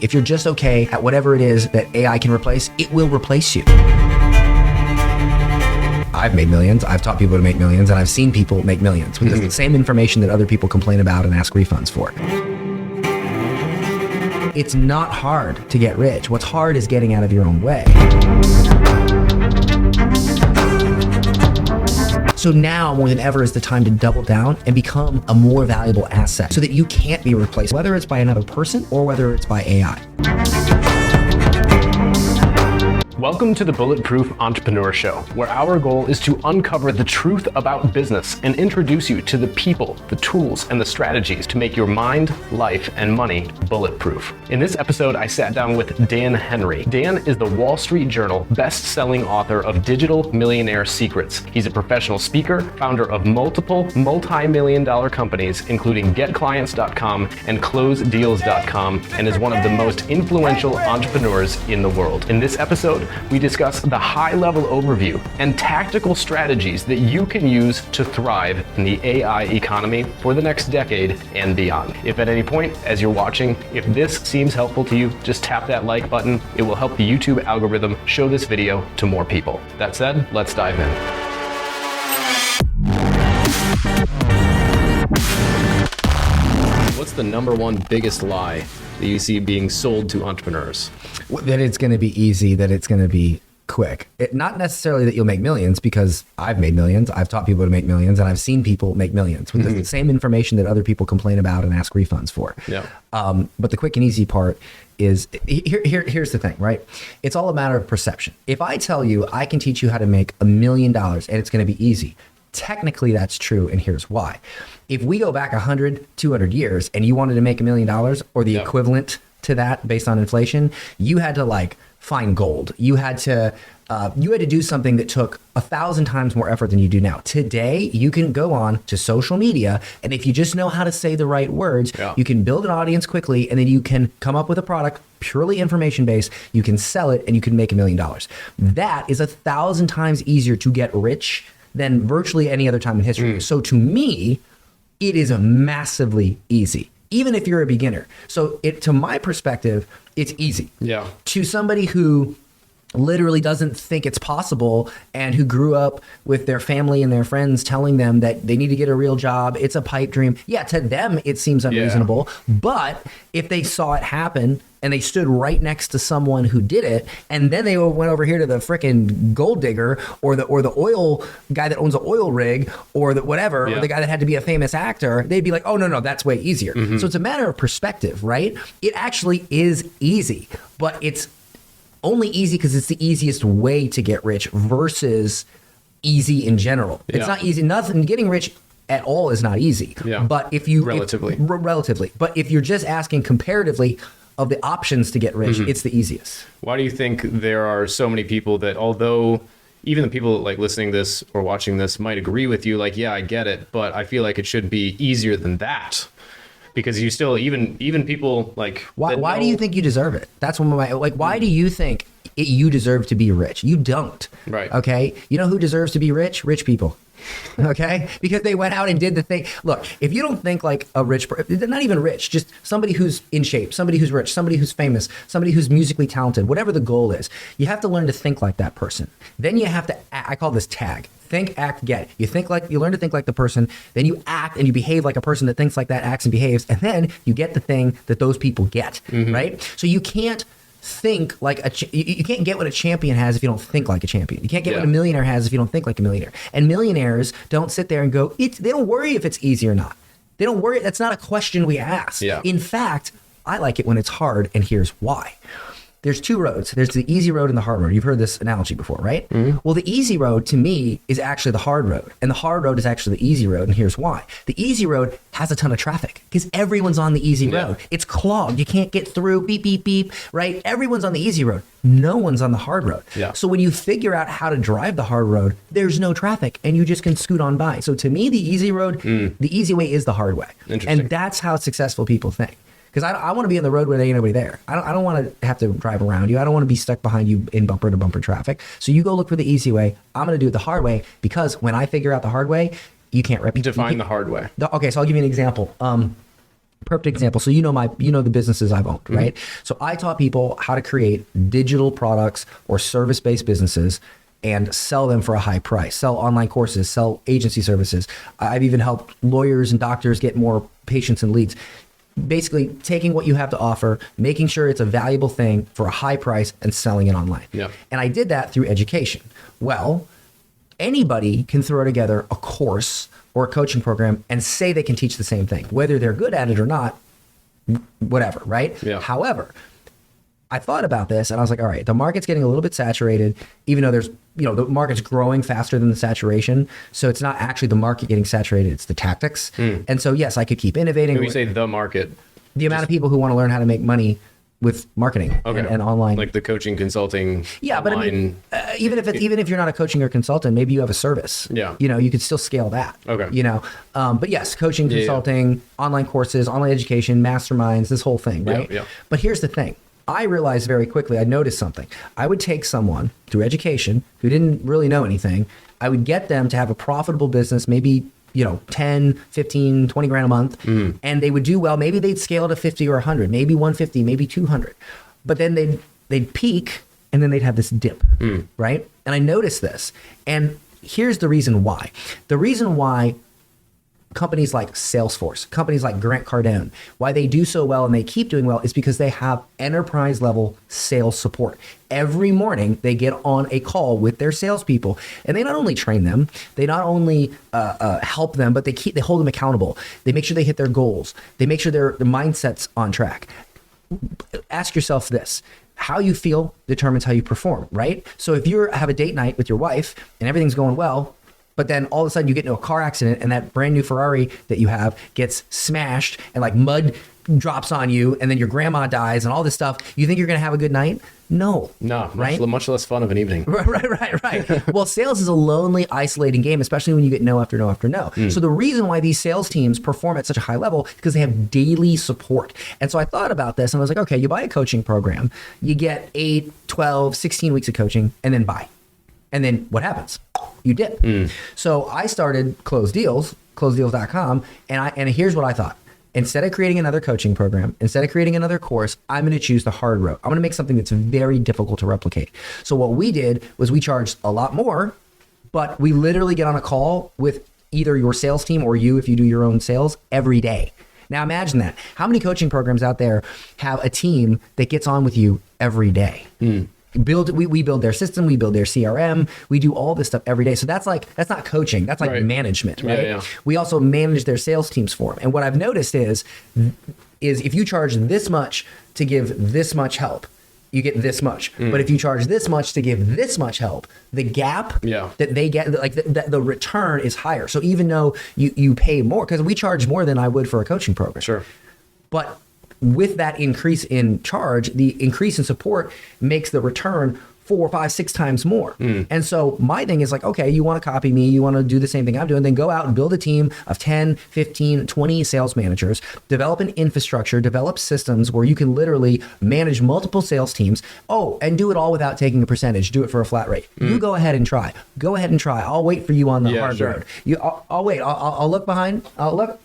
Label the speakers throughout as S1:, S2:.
S1: If you're just okay at whatever it is that AI can replace, it will replace you. I've made millions, I've taught people to make millions, and I've seen people make millions with the same information that other people complain about and ask refunds for. It's not hard to get rich. What's hard is getting out of your own way. So now more than ever is the time to double down and become a more valuable asset so that you can't be replaced, whether it's by another person or whether it's by AI.
S2: Welcome to the Bulletproof Entrepreneur Show, where our goal is to uncover the truth about business and introduce you to the people, the tools, and the strategies to make your mind, life, and money bulletproof. In this episode, I sat down with Dan Henry. Dan is the Wall Street Journal best-selling author of Digital Millionaire Secrets. He's a professional speaker, founder of multiple multi-million-dollar companies, including GetClients.com and CloseDeals.com, and is one of the most influential entrepreneurs in the world. In this episode, we discuss the high-level overview and tactical strategies that you can use to thrive in the AI economy for the next decade and beyond. If at any point, as you're watching, if this seems helpful to you, just tap that like button. It will help the YouTube algorithm show this video to more people. That said, let's dive in. What's the number one biggest lie that you see being sold to entrepreneurs?
S1: That it's going to be easy, that it's going to be quick. Not necessarily that you'll make millions, because I've made millions, I've taught people to make millions, and I've seen people make millions with the same information that other people complain about and ask refunds for.
S2: Yeah.
S1: But the quick and easy part is, here's the thing, right? It's all a matter of perception. If I tell you I can teach you how to make $1 million and it's going to be easy, technically that's true, and here's why. If we go back 100, 200 years and you wanted to make $1 million or the equivalent to that based on inflation, you had to find gold. You had to do something that took 1,000 times more effort than you do now. Today, you can go on to social media, and if you just know how to say the right words, you can build an audience quickly, and then you can come up with a product purely information based. You can sell it, and you can make $1 million. That is 1,000 times easier to get rich than virtually any other time in history. So to me, it is massively easy, even if you're a beginner. So to my perspective, it's easy.
S2: Yeah. To
S1: somebody who literally doesn't think it's possible and who grew up with their family and their friends telling them that they need to get a real job, it's a pipe dream. Yeah, to them, it seems unreasonable. But if they saw it happen and they stood right next to someone who did it, and then they went over here to the frickin' gold digger or the oil guy that owns an oil rig or the whatever, or the guy that had to be a famous actor, they'd be like, oh, no, that's way easier. So it's a matter of perspective, right? It actually is easy, but it's only easy because it's the easiest way to get rich versus easy in general. It's not easy. Nothing. Getting rich at all is not easy. Yeah. But if you relatively, but if you're just asking comparatively of the options to get rich, it's the easiest.
S2: Why do you think there are so many people that, although even the people listening to this or watching this might agree with you, yeah, I get it, but I feel like it should be easier than that? Because you still, even people
S1: why do you think you deserve it? That's one of my, why do you think you deserve to be rich? You don't.
S2: Right.
S1: Okay. You know who deserves to be rich? Rich people. Okay. Because they went out and did the thing. Look, if you don't think like a rich, not even rich, just somebody who's in shape, somebody who's rich, somebody who's famous, somebody who's musically talented, whatever the goal is, you have to learn to think like that person. Then you have to, I call this tag. Think, act, get. You learn to think like the person, then you act and you behave like a person that thinks like that, acts and behaves, and then you get the thing that those people get, right? So you can't think like you can't get what a champion has if you don't think like a champion. You can't get what a millionaire has if you don't think like a millionaire. And millionaires don't sit there and go, they don't worry if it's easy or not. They don't worry. That's not a question we ask. Yeah. In fact, I like it when it's hard, and here's why. There's two roads. There's the easy road and the hard road. You've heard this analogy before, right? Well, the easy road to me is actually the hard road, and the hard road is actually the easy road, and here's why. The easy road has a ton of traffic because everyone's on the easy road. It's clogged. You can't get through, beep, beep, beep, right? Everyone's on the easy road. No one's on the hard road. Yeah. So when you figure out how to drive the hard road, there's no traffic, and you just can scoot on by. So to me, the easy road, the easy way is the hard way. And that's how successful people think. Because I want to be on the road where there ain't nobody there. I don't want to have to drive around you. I don't want to be stuck behind you in bumper to bumper traffic. So you go look for the easy way. I'm going to do it the hard way, because when I figure out the hard way, you can't replicate.
S2: Define the hard way.
S1: Okay, so I'll give you an example. Perfect example. So you know the businesses I've owned, right? So I taught people how to create digital products or service-based businesses and sell them for a high price, sell online courses, sell agency services. I've even helped lawyers and doctors get more patients and leads. Basically taking what you have to offer, making sure it's a valuable thing for a high price and selling it online.
S2: Yeah.
S1: And I did that through education. Well, anybody can throw together a course or a coaching program and say they can teach the same thing, whether they're good at it or not, whatever, right?
S2: Yeah.
S1: However, I thought about this and I was like, all right, the market's getting a little bit saturated, even though there's, the market's growing faster than the saturation. So it's not actually the market getting saturated, it's the tactics. And so, yes, I could keep innovating.
S2: When we say the market,
S1: the amount of people who want to learn how to make money with marketing and online.
S2: Like the coaching, consulting.
S1: Yeah,
S2: online.
S1: but I mean, even if you're not a coaching or consultant, maybe you have a service.
S2: Yeah.
S1: You could still scale that.
S2: Okay.
S1: But yes, coaching, consulting, online courses, online education, masterminds, this whole thing, right?
S2: Yeah.
S1: But here's the thing. I realized very quickly, I noticed something. I would take someone through education who didn't really know anything. I would get them to have a profitable business, maybe 10, 15, 20 grand a month, and they would do well. Maybe they'd scale to 50 or 100, maybe 150, maybe 200. But then they'd peak and then they'd have this dip, right? And I noticed this. And here's the reason why. The reason why companies like Salesforce, companies like Grant Cardone, why they do so well and they keep doing well is because they have enterprise level sales support. Every morning they get on a call with their salespeople and they not only train them, they not only help them, but they hold them accountable. They make sure they hit their goals. They make sure their mindset's on track. Ask yourself this. How you feel determines how you perform, right? So if you have a date night with your wife and everything's going well, but then all of a sudden you get into a car accident and that brand new Ferrari that you have gets smashed and like mud drops on you and then your grandma dies and all this stuff, you think you're going to have a good night? No.
S2: No,
S1: right?
S2: much less fun of an evening.
S1: Right. Well, sales is a lonely, isolating game, especially when you get no after no after no. So the reason why these sales teams perform at such a high level is because they have daily support. And so I thought about this and I was like, okay, you buy a coaching program, you get 8, 12, 16 weeks of coaching and then buy. And then what happens? You dip. So I started Close Deals, closedeals.com. And here's what I thought. Instead of creating another coaching program, instead of creating another course, I'm going to choose the hard road. I'm going to make something that's very difficult to replicate. So what we did was we charged a lot more, but we literally get on a call with either your sales team or you, if you do your own sales, every day. Now imagine that. How many coaching programs out there have a team that gets on with you every day? We build their system, we build their CRM, we do all this stuff every day. So that's not coaching, that's like management, right?
S2: Yeah.
S1: We also manage their sales teams for them. And what I've noticed is if you charge this much to give this much help, you get this much. But if you charge this much to give this much help, the gap that they get, like the return is higher. So even though you pay more, because we charge more than I would for a coaching program.
S2: Sure.
S1: But with that increase in charge, the increase in support makes the return 4, 5, 6 times more. And so my thing is like, okay, you want to copy me, you want to do the same thing I'm doing, then go out and build a team of 10, 15, 20 sales managers, develop an infrastructure, develop systems where you can literally manage multiple sales teams. Oh, and do it all without taking a percentage. Do it for a flat rate. You go ahead and try. I'll wait for you on the hard road. I'll wait. I'll look behind. I'll look.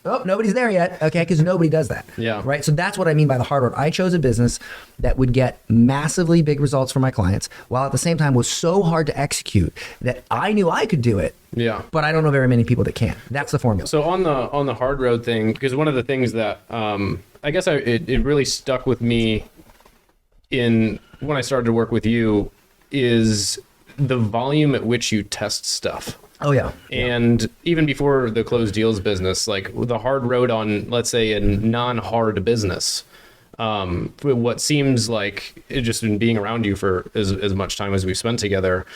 S1: Oh, nobody's there yet. Okay, because nobody does that.
S2: Yeah.
S1: Right. So that's what I mean by the hard road. I chose a business that would get massively big results for my clients, while at the same time was so hard to execute that I knew I could do it.
S2: Yeah.
S1: But I don't know very many people that can. That's the formula.
S2: So on the hard road thing, because one of the things that I guess it really stuck with me in when I started to work with you is the volume at which you test stuff.
S1: Oh, yeah.
S2: And even before the closed deals business, like the hard road on, let's say, a non-hard business, what seems like just in being around you for as much time as we've spent together,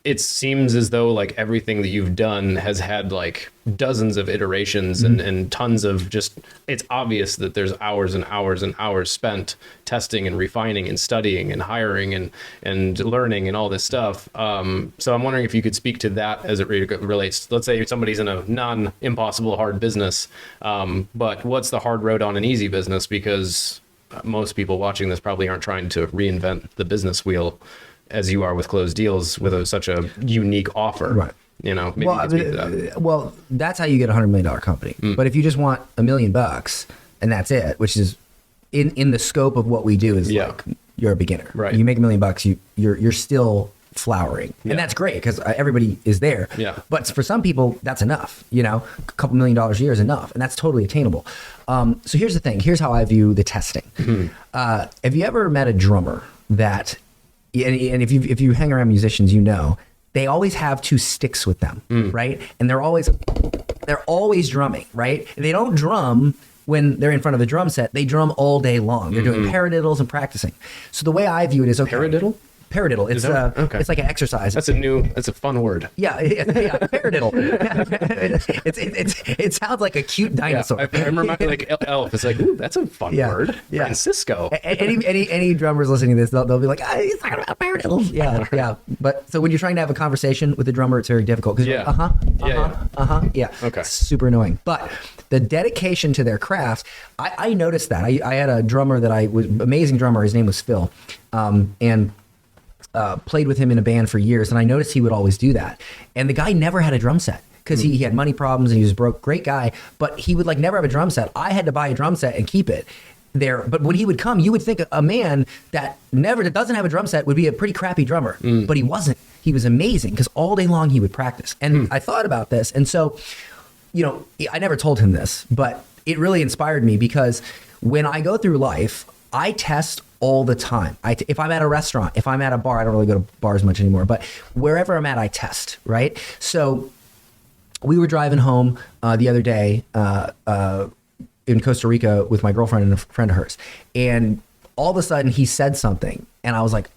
S2: it seems as though like everything that you've done has had like dozens of iterations and tons of just, it's obvious that there's hours and hours and hours spent testing and refining and studying and hiring and learning and all this stuff. So I'm wondering if you could speak to that as it relates. Let's say somebody's in a non-impossible hard business, but what's the hard road on an easy business? Because most people watching this probably aren't trying to reinvent the business wheel as you are with closed deals with such a unique offer.
S1: Right.
S2: Maybe you could speak to that.
S1: Well, that's how you get a $100 million company. But if you just want $1 million, and that's it, which is in the scope of what we do is like you're a beginner.
S2: Right.
S1: You make $1 million, you're still flowering, and that's great because everybody is there.
S2: Yeah.
S1: But for some people, that's enough. You know, a couple $1 million a year is enough, and that's totally attainable. So here's the thing. Here's how I view the testing. Have you ever met a drummer that, and if you hang around musicians, you know, they always have 2 sticks with them, right? And they're always drumming, right? They don't drum when they're in front of a drum set. They drum all day long. They're doing paradiddles and practicing. So the way I view it is, okay.
S2: Paradiddle?
S1: Paradiddle. It's
S2: okay.
S1: It's like an exercise.
S2: That's a fun word.
S1: Yeah, paradiddle. It sounds like a cute dinosaur.
S2: I remember like elf. It's like, ooh, that's a fun word.
S1: Yeah.
S2: Francisco.
S1: Any drummers listening to this, they'll be like, he's talking about paradiddles. Yeah. But so when you're trying to have a conversation with a drummer, it's very difficult because yeah. Okay. It's super annoying. But the dedication to their craft, I noticed that. I had a drummer that was amazing drummer. His name was Phil, and played with him in a band for years, and I noticed he would always do that. And the guy never had a drum set because he had money problems and he was broke. Great guy, but he would like never have a drum set. I had to buy a drum set and keep it there. But when he would come, you would think a man that doesn't have a drum set would be a pretty crappy drummer, but he wasn't. He was amazing because all day long he would practice. And I thought about this, and so, you know, I never told him this, but it really inspired me because when I go through life, I test all the time. If I'm at a restaurant, if I'm at a bar, I don't really go to bars much anymore, but wherever I'm at, I test, right? So we were driving home the other day in Costa Rica with my girlfriend and a friend of hers. And all of a sudden he said something and I was like,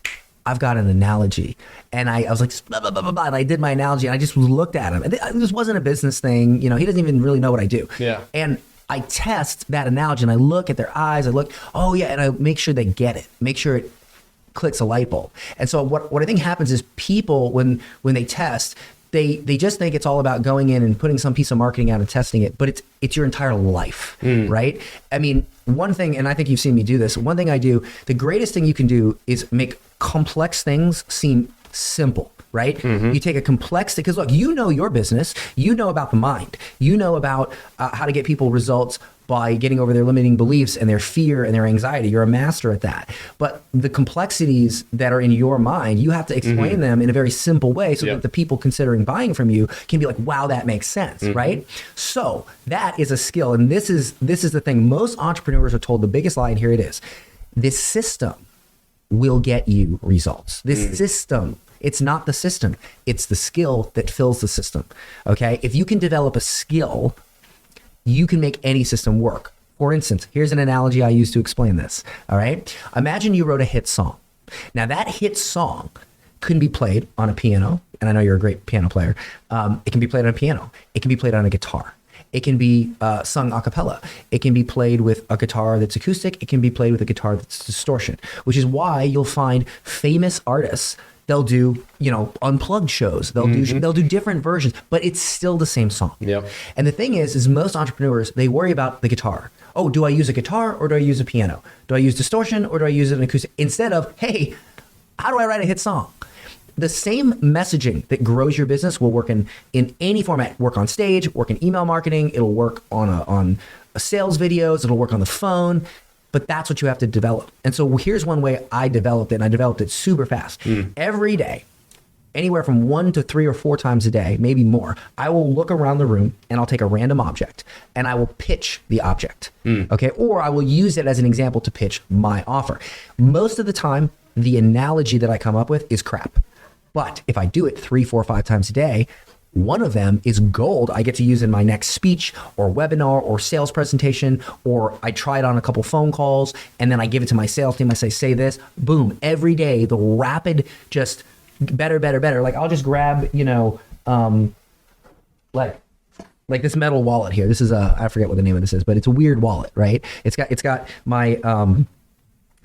S1: I've got an analogy. And I was like, blah, blah, blah, blah, blah. And I did my analogy and I just looked at him. And this wasn't a business thing. You know, he doesn't even really know what I do.
S2: Yeah.
S1: And I test that analogy and I look at their eyes. I look, oh yeah, and I make sure they get it. Make sure it clicks a light bulb. And so what I think happens is people, when they test, they just think it's all about going in and putting some piece of marketing out and testing it, but it's your entire life, right? I mean, one thing, and I think you've seen me do this, one thing I do, the greatest thing you can do is make complex things seem simple. Right? You take a complex, because look, you know your business, you know about the mind, you know about how to get people results by getting over their limiting beliefs and their fear and their anxiety. You're a master at that. But the complexities that are in your mind, you have to explain them in a very simple way so that the people considering buying from you can be like, wow, that makes sense, right? So that is a skill. And this is the thing. Most entrepreneurs are told the biggest lie, and here it is. This system will get you results. This system. It's not the system. It's the skill that fills the system. Okay. If you can develop a skill, you can make any system work. For instance, here's an analogy I use to explain this. All right. Imagine you wrote a hit song. Now that hit song can be played on a piano. And I know you're a great piano player. It can be played on a piano. It can be played on a guitar. It can be sung a cappella. It can be played with a guitar that's acoustic. It can be played with a guitar that's distortion, which is why you'll find famous artists. They'll do, you know, unplugged shows. They'll do different versions, but it's still the same song.
S2: Yep.
S1: And the thing is most entrepreneurs, they worry about the guitar. Oh, do I use a guitar or do I use a piano? Do I use distortion or do I use an acoustic? Instead of, hey, how do I write a hit song? The same messaging that grows your business will work in any format. Work on stage, work in email marketing. It'll work on a sales videos. It'll work on the phone. But that's what you have to develop. And so here's one way I developed it, and I developed it super fast. Every day, anywhere from 1 to 3 or 4 times a day, maybe more, I will look around the room and I'll take a random object and I will pitch the object. Okay. Or I will use it as an example to pitch my offer. Most of the time, the analogy that I come up with is crap. But if I do it 3, 4, 5 times a day, one of them is gold. I get to use in my next speech or webinar or sales presentation, or I try it on a couple phone calls and then I give it to my sales team. I say this, boom, every day, the rapid, just better. Like I'll just grab, you know, like this metal wallet here. This is I forget what the name of this is, but it's a weird wallet, right? It's got my,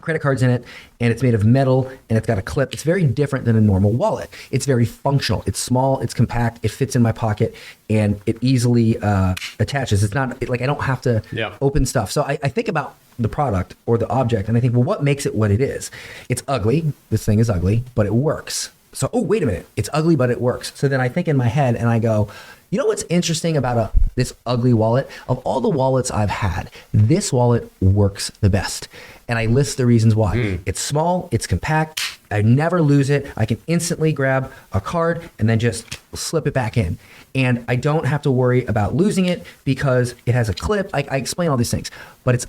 S1: credit cards in it, and it's made of metal, and it's got a clip. It's very different than a normal wallet. It's very functional. It's small, it's compact, it fits in my pocket, and it easily attaches. It's not like I don't have to open stuff. So I think about the product or the object, and I think, well, what makes it what it is? It's ugly. This thing is ugly, but it works. So, oh, wait a minute. It's ugly, but it works. So then I think in my head and I go, you know what's interesting about this ugly wallet? Of all the wallets I've had, this wallet works the best. And I list the reasons why. It's small, it's compact, I never lose it. I can instantly grab a card and then just slip it back in. And I don't have to worry about losing it because it has a clip. I explain all these things, but it's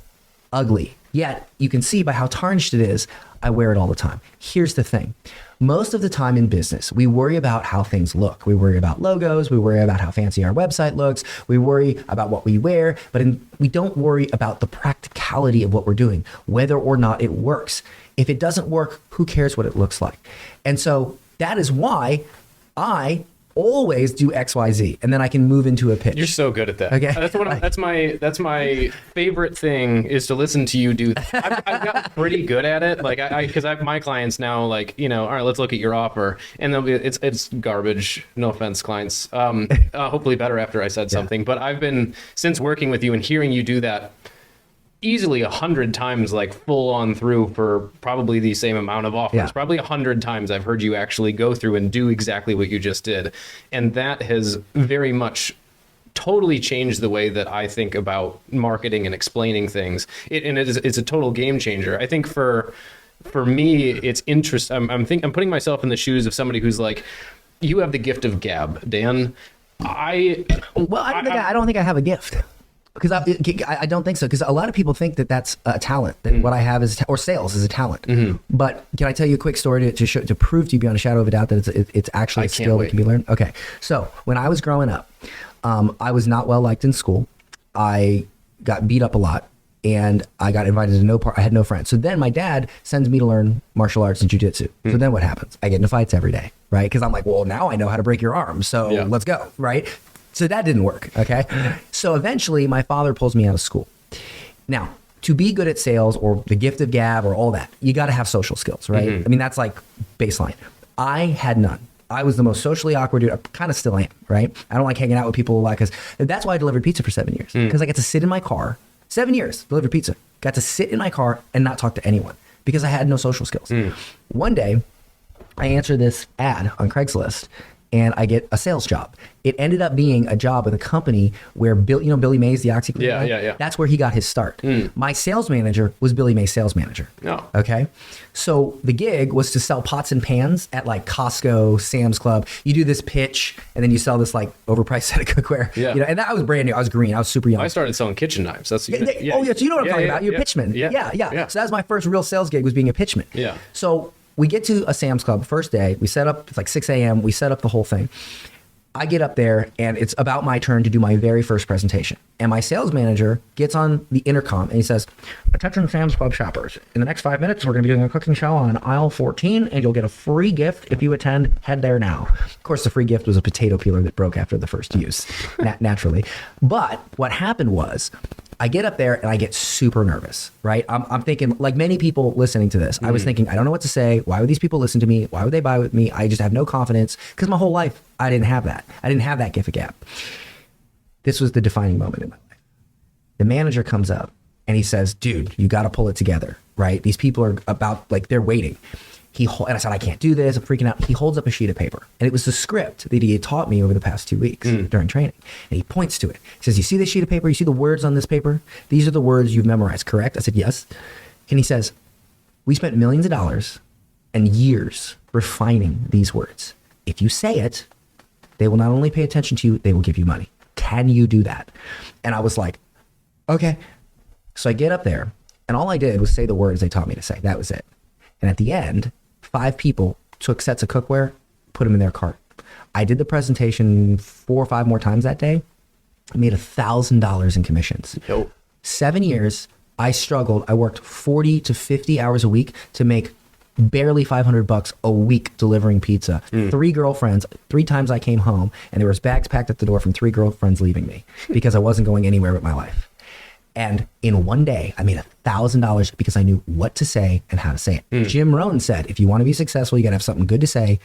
S1: ugly. Yet you can see by how tarnished it is, I wear it all the time. Here's the thing. Most of the time in business, we worry about how things look. We worry about logos. We worry about how fancy our website looks. We worry about what we wear, but we don't worry about the practicality of what we're doing, whether or not it works. If it doesn't work, who cares what it looks like? And so that is why I always do XYZ, and then I can move into a pitch.
S2: You're so good at that.
S1: Okay.
S2: That's my favorite thing is to listen to you do that. I've gotten pretty good at it. Like because my clients now, like, you know, all right, let's look at your offer, and they'll be, it's garbage. No offense, clients. Hopefully better after I said something. But I've been, since working with you and hearing you do that easily 100 times, like full on through for probably the same amount of offers.
S1: Yeah.
S2: Probably 100 times I've heard you actually go through and do exactly what you just did. And that has very much totally changed the way that I think about marketing and explaining things. It's a total game changer. I think for me, it's interesting. I'm putting myself in the shoes of somebody who's like, you have the gift of gab, Dan. I
S1: don't think I have a gift. Because I don't think so. Because a lot of people think that that's a talent. That what I have is, or sales is a talent. But can I tell you a quick story to prove to you beyond a shadow of a doubt that it's actually a skill that can be learned? Okay. So when I was growing up, I was not well liked in school. I got beat up a lot, and I got invited to no part. I had no friends. So then my dad sends me to learn martial arts and jujitsu. So then what happens? I get into fights every day, right? Because I'm like, well, now I know how to break your arm. So let's go, right? So that didn't work, okay? So eventually my father pulls me out of school. Now, to be good at sales or the gift of gab or all that, you gotta have social skills, right? I mean, that's like baseline. I had none. I was the most socially awkward dude. I kind of still am, right? I don't like hanging out with people a lot because that's why I delivered pizza for 7 years. Because I got to sit in my car, 7 years, delivered pizza. Got to sit in my car and not talk to anyone because I had no social skills. One day, I answer this ad on Craigslist and I get a sales job. It ended up being a job with a company where Billy Mays, the OxyClean guy?
S2: Yeah.
S1: That's where he got his start. My sales manager was Billy Mays' sales manager.
S2: Oh.
S1: Okay. So the gig was to sell pots and pans at like Costco, Sam's Club. You do this pitch and then you sell this like overpriced set of cookware.
S2: Yeah.
S1: You know, and I was brand new. I was green. I was super young.
S2: I started selling kitchen knives. That's
S1: So you know what I'm talking about. You're a pitchman.
S2: Yeah.
S1: So that was my first real sales gig, was being a pitchman.
S2: Yeah.
S1: So we get to a Sam's Club first day. We set up, it's like 6 a.m. We set up the whole thing. I get up there and it's about my turn to do my very first presentation. And my sales manager gets on the intercom and he says, attention Sam's Club shoppers. In the next 5 minutes, we're going to be doing a cooking show on aisle 14 and you'll get a free gift if you attend. Head there now. Of course, the free gift was a potato peeler that broke after the first use, naturally. But what happened was, I get up there and I get super nervous, right? I'm thinking, like many people listening to this, I was thinking, I don't know what to say. Why would these people listen to me? Why would they buy with me? I just have no confidence because my whole life, I didn't have that. I didn't have that gift of gab. This was the defining moment in my life. The manager comes up and he says, dude, you got to pull it together, right? These people are about, like, they're waiting. And I said, I can't do this. I'm freaking out. He holds up a sheet of paper. And it was the script that he had taught me over the past 2 weeks during training. And he points to it. He says, you see this sheet of paper? You see the words on this paper? These are the words you've memorized, correct? I said, yes. And he says, we spent millions of dollars and years refining these words. If you say it, they will not only pay attention to you, they will give you money. Can you do that? And I was like, okay. So I get up there and all I did was say the words they taught me to say. That was it. And at the end, 5 people took sets of cookware, put them in their cart. I did the presentation 4 or 5 more times that day. I made $1,000 in commissions. 7 years, I struggled. I worked 40 to 50 hours a week to make barely $500 a week delivering pizza. 3 girlfriends, 3 times I came home, and there was bags packed at the door from 3 girlfriends leaving me because I wasn't going anywhere with my life. And in one day, I made $1,000 because I knew what to say and how to say it. Jim Rohn said, if you want to be successful, you got to have something good to say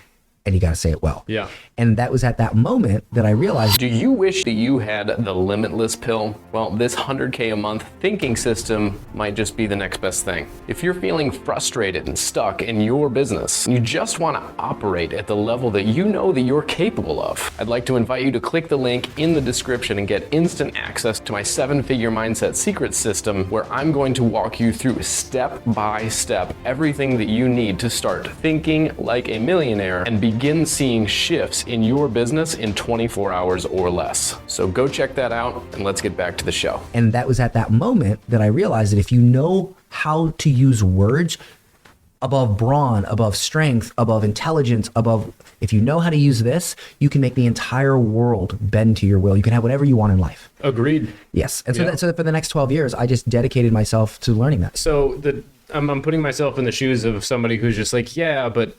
S1: and you got to say it well.
S2: Yeah.
S1: And that was at that moment that I realized.
S2: Do you wish that you had the Limitless pill? Well, this 100K a month thinking system might just be the next best thing. If you're feeling frustrated and stuck in your business, you just want to operate at the level that you know that you're capable of, I'd like to invite you to click the link in the description and get instant access to my 7-figure mindset secret system, where I'm going to walk you through step by step everything that you need to start thinking like a millionaire and begin seeing shifts in your business in 24 hours or less. So go check that out and let's get back to the show.
S1: And that was at that moment that I realized that if you know how to use words above brawn, above strength, above intelligence, if you know how to use this, you can make the entire world bend to your will. You can have whatever you want in life.
S2: Agreed.
S1: Yes. And so for the next 12 years, I just dedicated myself to learning that.
S2: So I'm putting myself in the shoes of somebody who's just like, yeah, but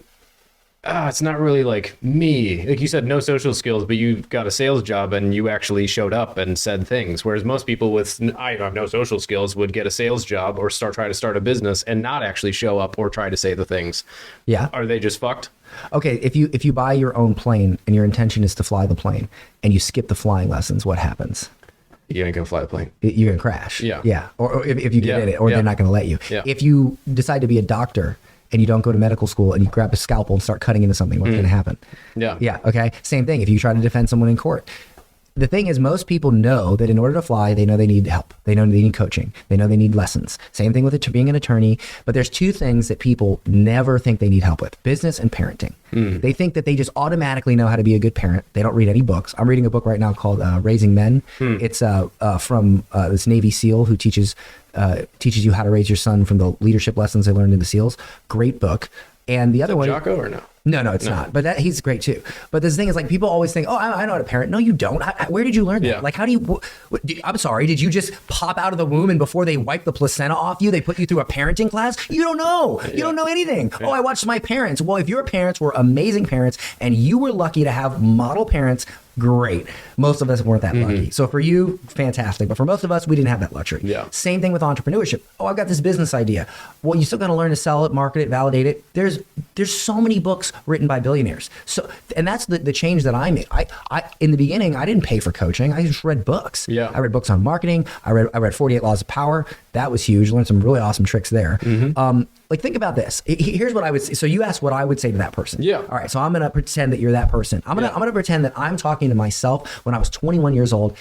S2: it's not really like me. Like you said, no social skills, but you got a sales job and you actually showed up and said things. Whereas most people with, I have no social skills, would get a sales job or try to start a business and not actually show up or try to say the things.
S1: Yeah.
S2: Are they just fucked?
S1: Okay. If you buy your own plane and your intention is to fly the plane and you skip the flying lessons, what happens?
S2: You ain't gonna fly the plane.
S1: You're gonna crash.
S2: Yeah.
S1: Yeah. Or if you get in it, or they're not gonna let you.
S2: Yeah.
S1: If you decide to be a doctor and you don't go to medical school and you grab a scalpel and start cutting into something, what's going to happen?
S2: Yeah.
S1: Yeah. Okay. Same thing. If you try to defend someone in court, the thing is, most people know that in order to fly, they know they need help. They know they need coaching. They know they need lessons. Same thing with being an attorney. But there's two things that people never think they need help with: business and parenting. They think that they just automatically know how to be a good parent. They don't read any books. I'm reading a book right now called Raising Men. It's from this Navy SEAL who teaches you how to raise your son from the leadership lessons they learned in the SEALs. Great book. And the other one,
S2: Jocko or no?
S1: No, it's not. But he's great too. But this thing is, like, people always think, oh, I know how to parent. No, you don't. Where did you learn that?
S2: Yeah.
S1: Like, how do you, I'm sorry, did you just pop out of the womb and before they wipe the placenta off you, they put you through a parenting class? You don't know. You don't know anything. Oh, I watched my parents. Well, if your parents were amazing parents and you were lucky to have model parents, great. Most of us weren't that lucky. So for you, fantastic. But for most of us, we didn't have that luxury.
S2: Yeah.
S1: Same thing with entrepreneurship. Oh, I've got this business idea. Well, you still got to learn to sell it, market it, validate it. There's so many books written by billionaires. So, and that's the change that I made. I in the beginning, I didn't pay for coaching. I just read books.
S2: Yeah.
S1: I read books on marketing. I read 48 Laws of Power. That was huge. Learned some really awesome tricks there. Like, think about this. Here's what I would say. So you asked what I would say to that person.
S2: Yeah.
S1: All right. So I'm going to pretend that you're that person. I'm going to pretend that I'm talking to myself when I was 21 years old,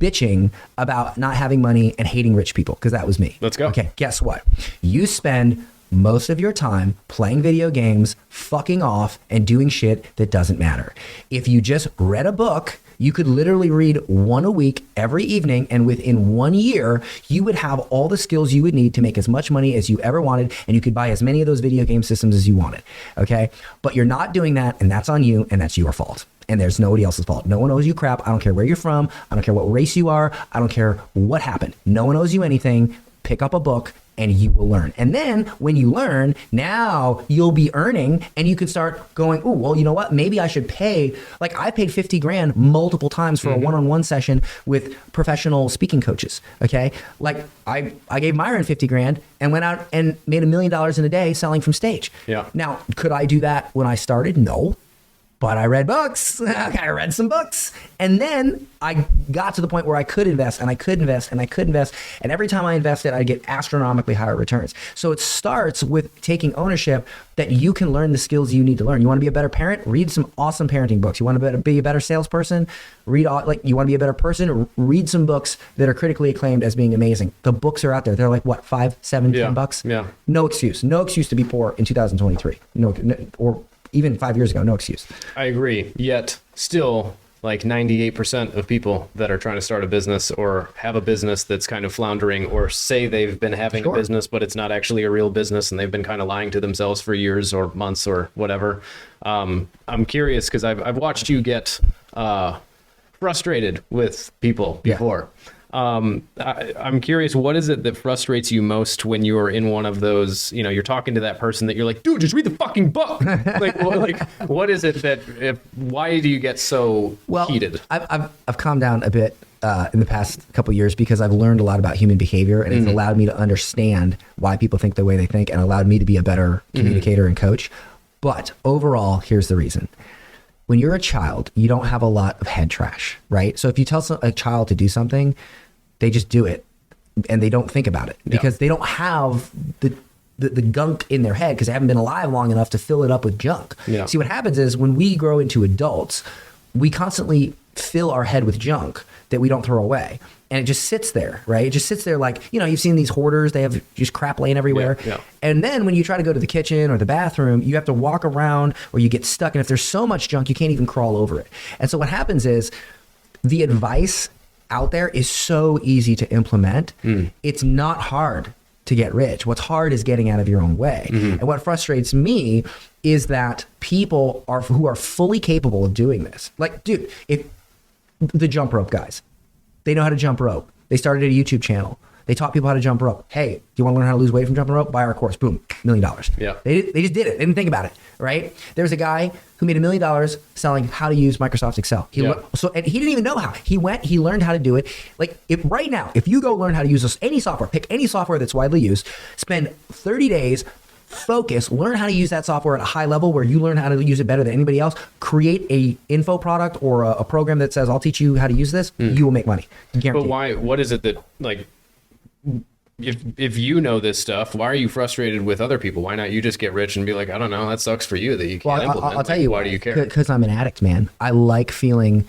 S1: bitching about not having money and hating rich people, because that was me.
S2: Let's go.
S1: Okay. Guess what? You spend most of your time playing video games, fucking off, and doing shit that doesn't matter. If you just read a book, you could literally read one a week every evening, and within 1 year, you would have all the skills you would need to make as much money as you ever wanted, and you could buy as many of those video game systems as you wanted, okay? But you're not doing that, and that's on you, and that's your fault. And there's nobody else's fault. No one owes you crap. I don't care where you're from. I don't care what race you are. I don't care what happened. No one owes you anything. Pick up a book and you will learn. And then when you learn, now you'll be earning, and you can start going, oh, well, you know what? Maybe I should pay. Like, I paid 50 grand multiple times for a one-on-one session with professional speaking coaches. Okay. Like, I gave Myron 50 grand and went out and made $1 million in a day selling from stage.
S2: Yeah.
S1: Now, could I do that when I started? No. But I read books. I read some books. And then I got to the point where I could invest, and I could invest, and I could invest. And every time I invested, I'd get astronomically higher returns. So it starts with taking ownership that you can learn the skills you need to learn. You want to be a better parent? Read some awesome parenting books. You want to be a better salesperson? You want to be a better person? Read some books that are critically acclaimed as being amazing. The books are out there. They're like, what, $5, $7, $10?
S2: Yeah.
S1: No excuse. No excuse to be poor in 2023. Or even 5 years ago, no excuse.
S2: I agree. Yet still, like 98% of people that are trying to start a business or have a business that's kind of floundering, or say they've been having a business, but it's not actually a real business, and they've been kind of lying to themselves for years or months or whatever. I'm curious, because I've watched you get frustrated with people before. I'm curious, what is it that frustrates you most when you're in one of those, you're talking to that person that you're like, dude, just read the fucking book. What is it that, why do you get so heated?
S1: I've calmed down a bit in the past couple of years, because I've learned a lot about human behavior, and it's allowed me to understand why people think the way they think, and allowed me to be a better communicator and coach. But overall, here's the reason. When you're a child, you don't have a lot of head trash, right? So if you tell a child to do something, they just do it and they don't think about it because they don't have the gunk in their head because they haven't been alive long enough to fill it up with junk. Yeah. See, what happens is when we grow into adults, we constantly fill our head with junk that we don't throw away. And it just sits there, right? It just sits there like, you've seen these hoarders, they have just crap laying everywhere. Yeah. And then when you try to go to the kitchen or the bathroom, you have to walk around or you get stuck. And if there's so much junk, you can't even crawl over it. And so what happens is the advice out there is so easy to implement. It's not hard to get rich. What's hard is getting out of your own way. And what frustrates me is that people who are fully capable of doing this, like, dude, if the jump rope guys, they know how to jump rope. They started a YouTube channel. They taught people how to jump rope. Hey, do you want to learn how to lose weight from jumping rope? Buy our course. Boom, $1 million. Yeah. They just did it. They didn't think about it, right? There's a guy who made $1 million selling how to use Microsoft Excel. And he didn't even know how. He learned how to do it. Like right now, if you go learn how to use any software, pick any software that's widely used, spend 30 days, focus, learn how to use that software at a high level where you learn how to use it better than anybody else, create a info product or a program that says, I'll teach you how to use this, you will make money. Guaranteed.
S2: But why, what is it that, like, if you know this stuff, why are you frustrated with other people? Why not you just get rich and be like, I don't know, that sucks for you that you can't implement.
S1: I'll tell you
S2: why do you care?
S1: Because I'm an addict, man. I like feeling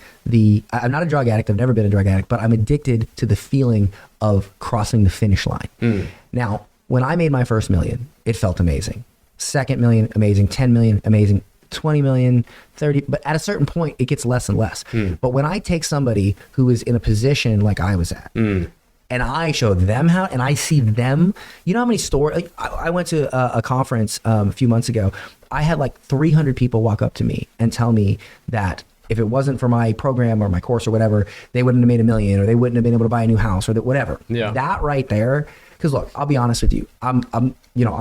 S1: I'm not a drug addict. I've never been a drug addict, but I'm addicted to the feeling of crossing the finish line. Now, when I made my first million, it felt amazing. Second million, amazing. 10 million, amazing. 20 million, 30, but at a certain point, it gets less and less. But when I take somebody who is in a position like I was at, and I show them how, and I see them, you know how many stories, like I went to a conference a few months ago. I had like 300 people walk up to me and tell me that if it wasn't for my program or my course or whatever, they wouldn't have made $1 million or they wouldn't have been able to buy a new house or whatever. Yeah. That right there. Because look, I'll be honest with you. I'm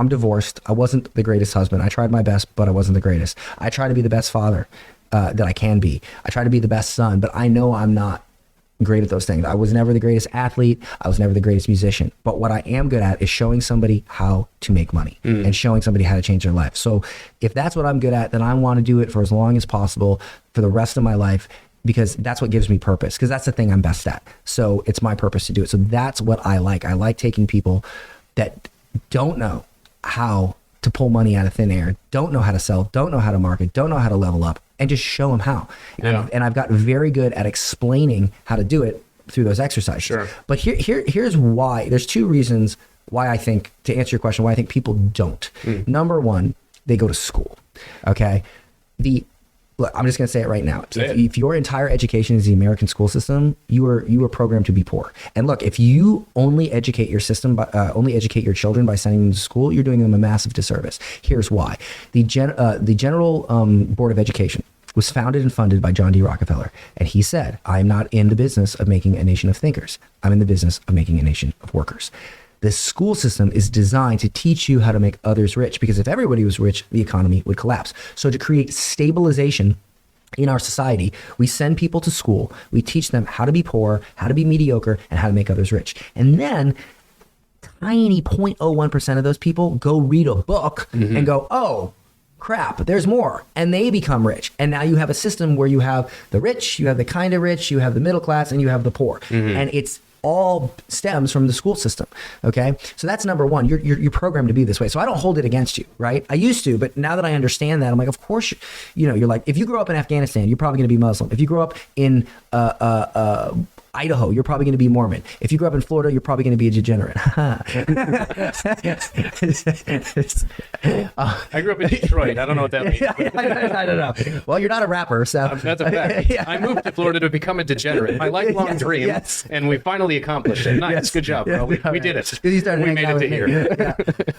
S1: divorced. I wasn't the greatest husband. I tried my best, but I wasn't the greatest. I try to be the best father that I can be. I try to be the best son, but I know I'm not great at those things. I was never the greatest athlete. I was never the greatest musician. But what I am good at is showing somebody how to make money and showing somebody how to change their life. So if that's what I'm good at, then I want to do it for as long as possible for the rest of my life, because that's what gives me purpose, because that's the thing I'm best at. So it's my purpose to do it. So that's what I like. I like taking people that don't know how to pull money out of thin air, don't know how to sell, don't know how to market, don't know how to level up, and just show them how. And I've got very good at explaining how to do it through those exercises. Sure. But here's why. There's two reasons why I think, to answer your question, why I think people don't. Number one, they go to school. Okay. Look, I'm just going to say it right now. If your entire education is the American school system, you are programmed to be poor. And look, if you only educate your your children by sending them to school, you're doing them a massive disservice. Here's why. The General Board of Education was founded and funded by John D. Rockefeller. And he said, I'm not in the business of making a nation of thinkers. I'm in the business of making a nation of workers. The school system is designed to teach you how to make others rich, because if everybody was rich, the economy would collapse. So to create stabilization in our society, we send people to school, we teach them how to be poor, how to be mediocre, and how to make others rich. And then tiny 0.01% of those people go read a book and go, oh, crap, there's more. And they become rich. And now you have a system where you have the rich, you have the kind of rich, you have the middle class, and you have the poor. And it's all stems from the school system. Okay. So that's number one. You're programmed to be this way. So I don't hold it against you, right? I used to, but now that I understand that, I'm like, of course, you're like, if you grow up in Afghanistan, you're probably going to be Muslim. If you grow up in Idaho, you're probably going to be Mormon. If you grew up in Florida, you're probably going to be a degenerate.
S2: I grew up in Detroit. I don't know what that means.
S1: I don't know. Well, you're not a rapper, so.
S2: That's a fact. I moved to Florida to become a degenerate. My lifelong dream, and we finally accomplished it. Nice. Good job, bro. We did it. We made it to here.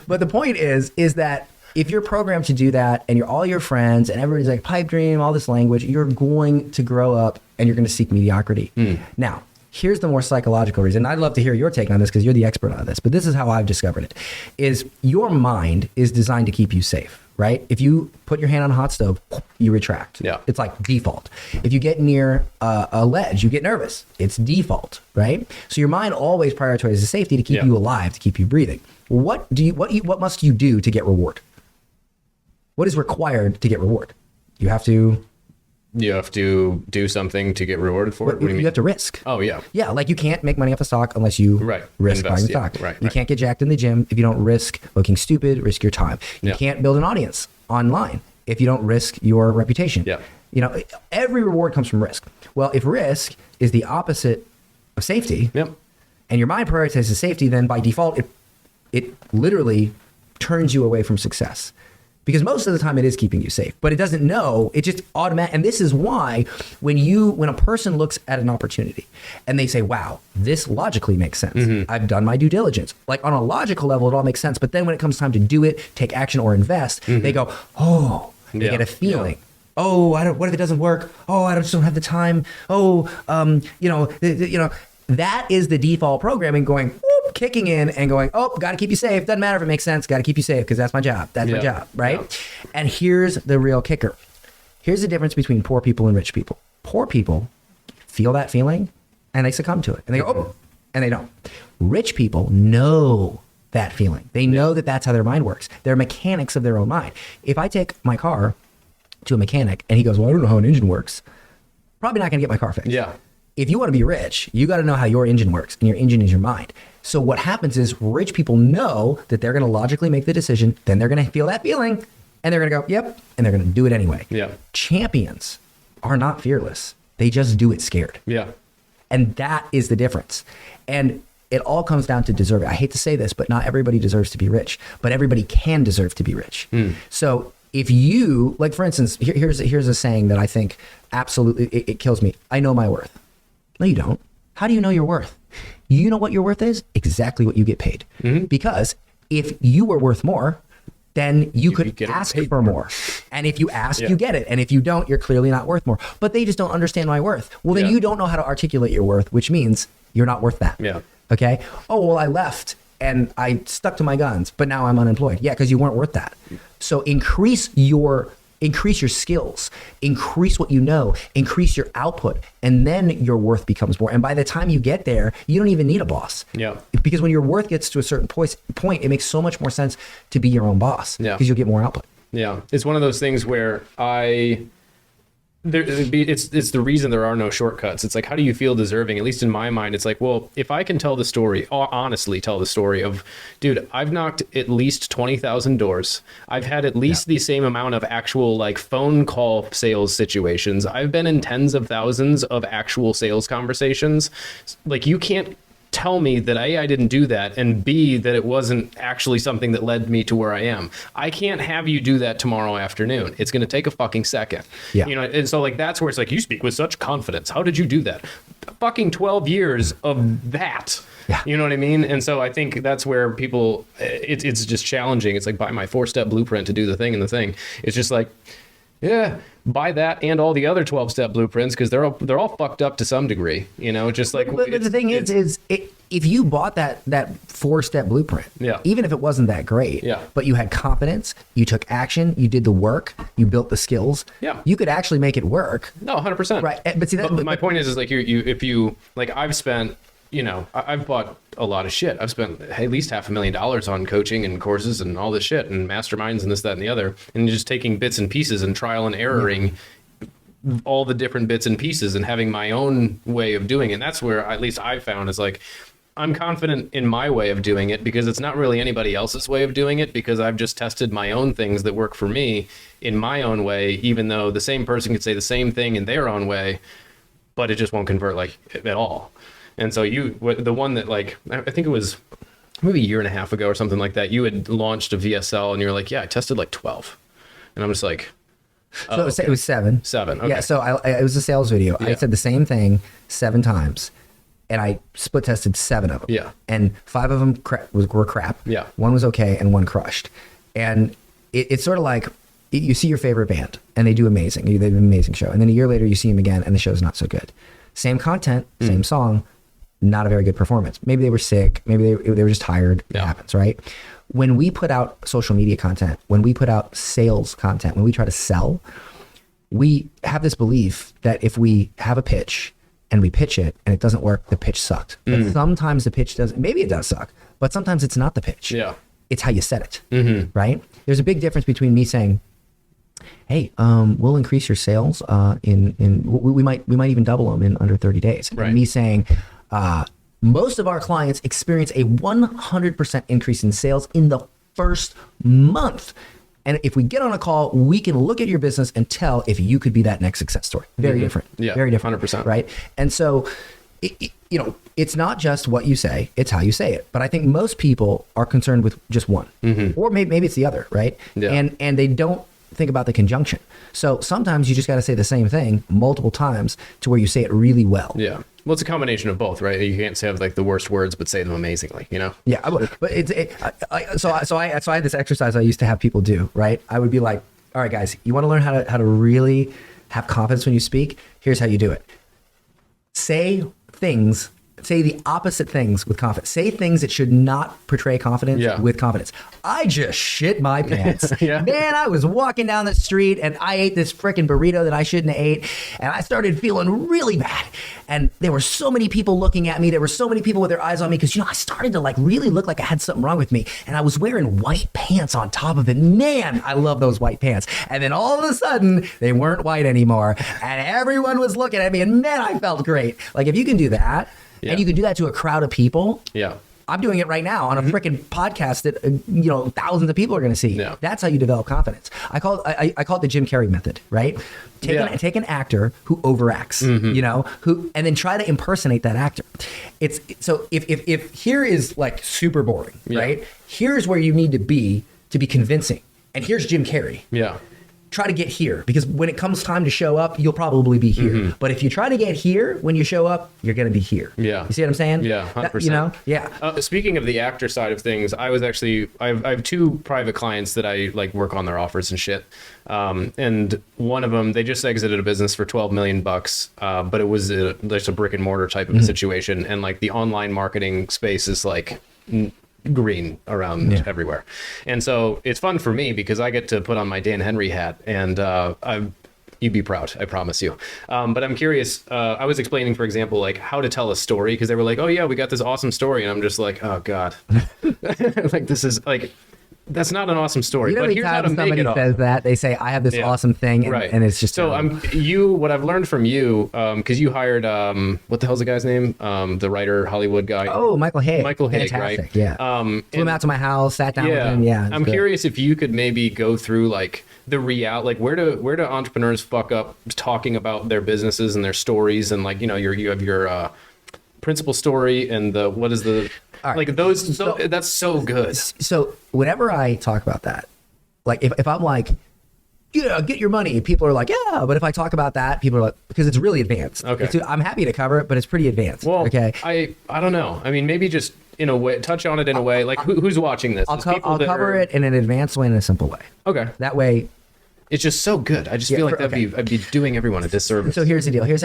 S1: But the point is that if you're programmed to do that and you're all your friends and everybody's like pipe dream, all this language, you're going to grow up and you're going to seek mediocrity. Now, here's the more psychological reason. I'd love to hear your take on this because you're the expert on this, but this is how I've discovered it, is your mind is designed to keep you safe, right? If you put your hand on a hot stove, you retract. Yeah. It's like default. If you get near a ledge, you get nervous. It's default, right? So your mind always prioritizes safety to keep you alive, to keep you breathing. What must you do to get reward? What is required to get reward? You have to
S2: do something to get rewarded for it. What do you mean?
S1: You have to risk.
S2: Oh yeah.
S1: Yeah, like you can't make money off a stock unless you risk buying the stock. You can't get jacked in the gym if you don't risk looking stupid, risk your time. You can't build an audience online if you don't risk your reputation.
S2: Yeah.
S1: You know, every reward comes from risk. Well, if risk is the opposite of safety, and your mind prioritizes safety, then by default, it literally turns you away from success. Because most of the time it is keeping you safe, but it doesn't know, it just automatic. And this is why when a person looks at an opportunity and they say, wow, this logically makes sense. I've done my due diligence. Like on a logical level, it all makes sense. But then when it comes time to do it, take action or invest, they go, oh, they get a feeling. Oh, what if it doesn't work? Oh, I just don't have the time. Oh, that is the default programming going, whoop, kicking in and going, oh, got to keep you safe. Doesn't matter if it makes sense. Got to keep you safe because that's my job. That's my job, right? Yeah. And here's the real kicker. Here's the difference between poor people and rich people. Poor people feel that feeling and they succumb to it. And they go, oh, and they don't. Rich people know that feeling. They know that that's how their mind works. They're mechanics of their own mind. If I take my car to a mechanic and he goes, well, I don't know how an engine works, probably not going to get my car fixed.
S2: Yeah.
S1: If you want to be rich, you got to know how your engine works, and your engine is your mind. So what happens is rich people know that they're going to logically make the decision, then they're going to feel that feeling, and they're going to go, yep, and they're going to do it anyway.
S2: Yeah.
S1: Champions are not fearless. They just do it scared.
S2: Yeah.
S1: And that is the difference. And it all comes down to deserving. I hate to say this, but not everybody deserves to be rich, but everybody can deserve to be rich. So if you, like for instance, here's a saying that I think absolutely, it kills me. I know my worth. No, you don't. How do you know your worth? You know what your worth is? Exactly what you get paid. Because if you were worth more, then you could ask for more. And if you ask, you get it. And if you don't, you're clearly not worth more. But they just don't understand my worth. Well, then you don't know how to articulate your worth, which means you're not worth that.
S2: Yeah.
S1: Okay? Oh, well, I left and I stuck to my guns, but now I'm unemployed. Yeah, because you weren't worth that. So increase your skills, increase what you know, increase your output, and then your worth becomes more. And by the time you get there, you don't even need a boss. Yeah. Because when your worth gets to a certain point, it makes so much more sense to be your own boss. Yeah. Because you'll get more output.
S2: Yeah. It's one of those things where it's the reason there are no shortcuts. It's like, how do you feel deserving? At least in my mind, it's like, well, if I can tell the story, honestly tell the story of, dude, I've knocked at least 20,000 doors. I've had at least the same amount of actual like phone call sales situations. I've been in tens of thousands of actual sales conversations. Like, you can't tell me that I didn't do that, and B, that it wasn't actually something that led me to where I am. I can't have you do that tomorrow afternoon. It's going to take a fucking second. Yeah. You know, and so like that's where it's like, you speak with such confidence. How did you do that? Fucking 12 years of that. Yeah. You know what I mean? And so I think that's where people, it's just challenging. It's like, buy my 4-step blueprint to do the thing and the thing. It's just like, yeah, buy that and all the other 12-step blueprints, because they're all fucked up to some degree, you know. Just like,
S1: but the thing is if you bought that 4-step blueprint, even if it wasn't that great, but you had confidence, you took action, you did the work, you built the skills, you could actually make it work.
S2: No, 100%.
S1: Right, but see,
S2: but my point is like, if you like, I've spent, you know, I've bought a lot of shit. I've spent at least $500,000 on coaching and courses and all this shit and masterminds and this, that, and the other, and just taking bits and pieces and trial and erroring all the different bits and pieces and having my own way of doing it. And that's where at least I found is like, I'm confident in my way of doing it because it's not really anybody else's way of doing it, because I've just tested my own things that work for me in my own way, even though the same person could say the same thing in their own way, but it just won't convert like at all. And so the one that like, I think it was maybe a year and a half ago or something like that, you had launched a VSL and you're like, yeah, I tested like 12. And I'm just like,
S1: so it was 7.
S2: 7. Okay.
S1: Yeah. So it was a sales video. I said the same thing 7 times, and I split tested 7 of them. Yeah. And 5 of them were crap. Yeah. 1 was okay, and 1 crushed. And it's sort of like, you see your favorite band and they do amazing. They have an amazing show. And then a year later you see them again and the show's not so good. Same content, same song, not a very good performance. Maybe they were sick. Maybe they were just tired. It happens, right? When we put out social media content, when we put out sales content, when we try to sell, we have this belief that if we have a pitch and we pitch it and it doesn't work, the pitch sucked. But sometimes the pitch doesn't. Maybe it does suck, but sometimes it's not the pitch. Yeah. It's how you set it, right? There's a big difference between me saying, hey, we'll increase your sales we might even double them in under 30 days.
S2: Right.
S1: And me saying, most of our clients experience a 100% increase in sales in the first month. And if we get on a call, we can look at your business and tell if you could be that next success story. Very different.
S2: Yeah,
S1: very different.
S2: 100%.
S1: Right. And so, it's not just what you say, it's how you say it. But I think most people are concerned with just one, or maybe it's the other, right?
S2: Yeah.
S1: And they don't think about the conjunction. So sometimes you just got to say the same thing multiple times to where you say it really well.
S2: Yeah. Well, it's a combination of both, right? You can't say like the worst words, but say them amazingly,
S1: Yeah. But so I had this exercise I used to have people do, right? I would be like, all right, guys, you want to learn how to really have confidence when you speak? Here's how you do it. Say the opposite things with confidence. Say things that should not portray confidence with confidence. I just shit my pants.
S2: Yeah.
S1: Man, I was walking down the street and I ate this freaking burrito that I shouldn't have ate. And I started feeling really bad. And there were so many people looking at me. There were so many people with their eyes on me because, I started to really look like I had something wrong with me. And I was wearing white pants on top of it. Man, I love those white pants. And then all of a sudden, they weren't white anymore. And everyone was looking at me. And man, I felt great. Like if you can do that, and you can do that to a crowd of people.
S2: Yeah.
S1: I'm doing it right now on a freaking podcast that thousands of people are going to see.
S2: Yeah.
S1: That's how you develop confidence. I call it the Jim Carrey method, right? Take an actor who overacts, and then try to impersonate that actor. So if here is like super boring, right? Here's where you need to be convincing, and here's Jim Carrey.
S2: Yeah.
S1: Try to get here, because when it comes time to show up, you'll probably be here. But if you try to get here when you show up, you're going to be here.
S2: Yeah.
S1: You see what I'm saying?
S2: Yeah, 100%.
S1: Yeah.
S2: Speaking of the actor side of things, I have two private clients that I work on their offers and shit. And one of them, they just exited a business for $12 million, but it was just a brick and mortar type of a situation. And the online marketing space is green around everywhere. And so it's fun for me because I get to put on my Dan Henry hat, and you'd be proud, I promise you. But I'm curious, I was explaining, for example, how to tell a story, because they were like, oh yeah, we got this awesome story. And I'm just like, oh God, this is that's not an awesome story. But here's how to make
S1: somebody
S2: it
S1: says that, they say, I have this awesome thing, and it's just
S2: so. What I've learned from you, because you hired what the hell's the guy's name? The writer, Hollywood guy.
S1: Oh, Michael Haig.
S2: Fantastic,
S1: right?
S2: Yeah.
S1: Flew him out to my house, sat down with him. Yeah.
S2: I'm curious if you could maybe go through the reality, where do entrepreneurs fuck up talking about their businesses and their stories, and you have your principal story and what is the. All right. That's so good.
S1: So whenever I talk about that, if I'm like, get your money, people are like, yeah. But if I talk about that, people are like, because it's really advanced.
S2: Okay.
S1: I'm happy to cover it, but it's pretty advanced.
S2: Well,
S1: okay.
S2: I don't know. I mean, maybe just in a way, touch on it in a way. Who's watching this?
S1: I'll cover it in an advanced way and a simple way.
S2: Okay.
S1: That way.
S2: It's just so good. I just feel like I'd be doing everyone a disservice.
S1: So here's the deal.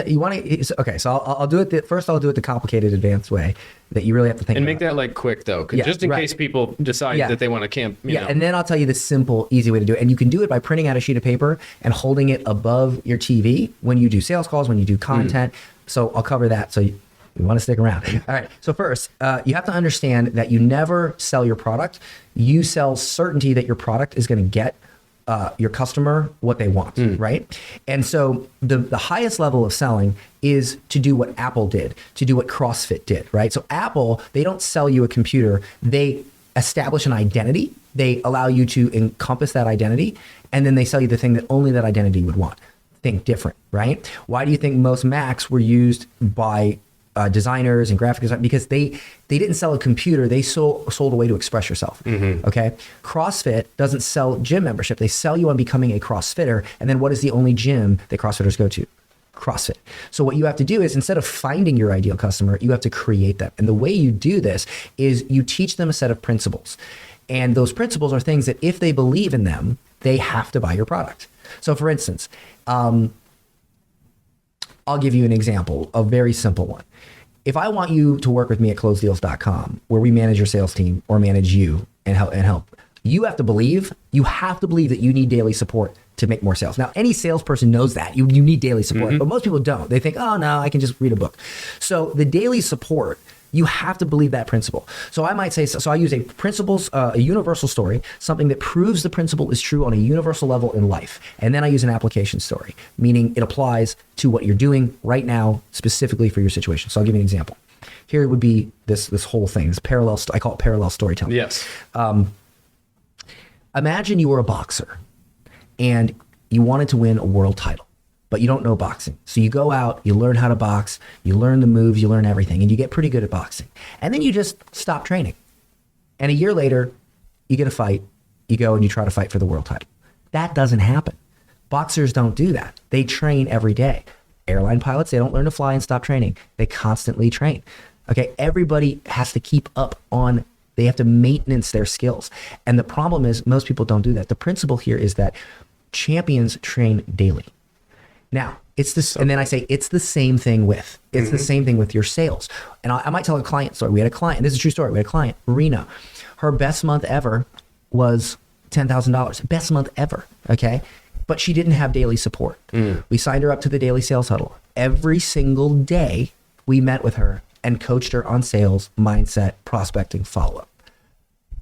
S1: So I'll do it. First, I'll do it the complicated, advanced way that you really have to think.
S2: And
S1: about.
S2: make that quick though, just in case people decide that they want to camp. You know.
S1: And then I'll tell you the simple, easy way to do it. And you can do it by printing out a sheet of paper and holding it above your TV when you do sales calls, when you do content. So I'll cover that. So you want to stick around. All right. So first, you have to understand that you never sell your product. You sell certainty that your product is going to get your customer what they want, right? And so the highest level of selling is to do what Apple did, to do what CrossFit did, right? So Apple, they don't sell you a computer. They establish an identity. They allow you to encompass that identity, and then they sell you the thing that only that identity would want. Think different, right? Why do you think most Macs were used by designers and graphic designers? Because they didn't sell a computer, they sold a way to express yourself. Okay. CrossFit doesn't sell gym membership. They sell you on becoming a CrossFitter. And then what is the only gym that CrossFitters go to? CrossFit. So what you have to do is, instead of finding your ideal customer, you have to create them. And the way you do this is you teach them a set of principles. And those principles are things that if they believe in them, they have to buy your product. So for instance, I'll give you an example, a very simple one. If I want you to work with me at closedeals.com, where we manage your sales team or manage you and help, you have to believe that you need daily support to make more sales. Now, any salesperson knows that you need daily support, but most people don't. They think, oh no, I can just read a book. So the daily support, You have to believe that principle. So I might say, so I use a universal story, something that proves the principle is true on a universal level in life. And then I use an application story, meaning it applies to what you're doing right now, specifically for your situation. So I'll give you an example. Here would be this whole thing, this parallel, I call it parallel storytelling.
S2: Yes.
S1: Imagine you were a boxer and you wanted to win a world title, but you don't know boxing. So you go out, you learn how to box, you learn the moves, you learn everything, and you get pretty good at boxing. And then you just stop training. And a year later, you get a fight, you go and you try to fight for the world title. That doesn't happen. Boxers don't do that. They train every day. Airline pilots, they don't learn to fly and stop training. They constantly train. Okay, everybody has to keep up on, they have to maintenance their skills. And the problem is most people don't do that. The principle here is that champions train daily. Now, it's this, and then I say it's the same thing with, the same thing with your sales. And I might tell a client story. We had a client, this is a true story. We had a client, Marina. Her best month ever was $10,000. Best month ever, okay? But she didn't have daily support. We signed her up to the daily sales huddle. Every single day we met with her and coached her on sales, mindset, prospecting, follow-up.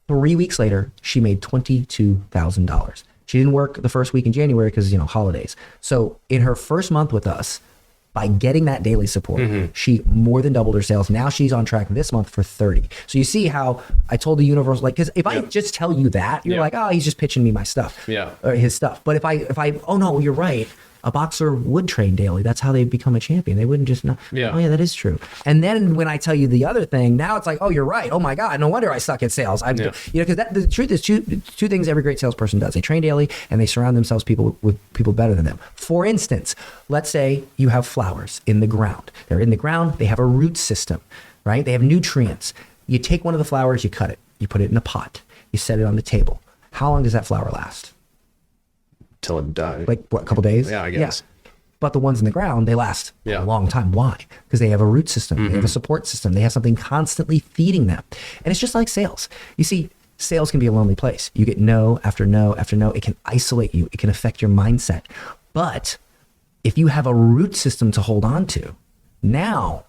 S1: 3 weeks later, she made $22,000. She didn't work the first week in January because, holidays. So in her first month with us, by getting that daily support, she more than doubled her sales. Now she's on track this month for 30. So you see how I told the universe, because if I just tell you that, you're like, oh, he's just pitching me my stuff, or his stuff. But if I, oh no, you're right. A boxer would train daily. That's how they become a champion. They wouldn't just know. Oh yeah, that is true. And then when I tell you the other thing, now it's like, oh, you're right. Oh my God, no wonder I suck at sales. Because the truth is two things every great salesperson does. They train daily and they surround themselves with people better than them. For instance, let's say you have flowers in the ground. They're in the ground. They have a root system, right? They have nutrients. You take one of the flowers, you cut it, you put it in a pot, you set it on the table. How long does that flower last?
S2: Till it dies.
S1: Like what, a couple days?
S2: Yeah, I guess.
S1: Yeah. But the ones in the ground, they last a long time. Why? Because they have a root system. They have a support system. They have something constantly feeding them. And it's just like sales. You see, sales can be a lonely place. You get no after no after no. It can isolate you. It can affect your mindset. But if you have a root system to hold on to, now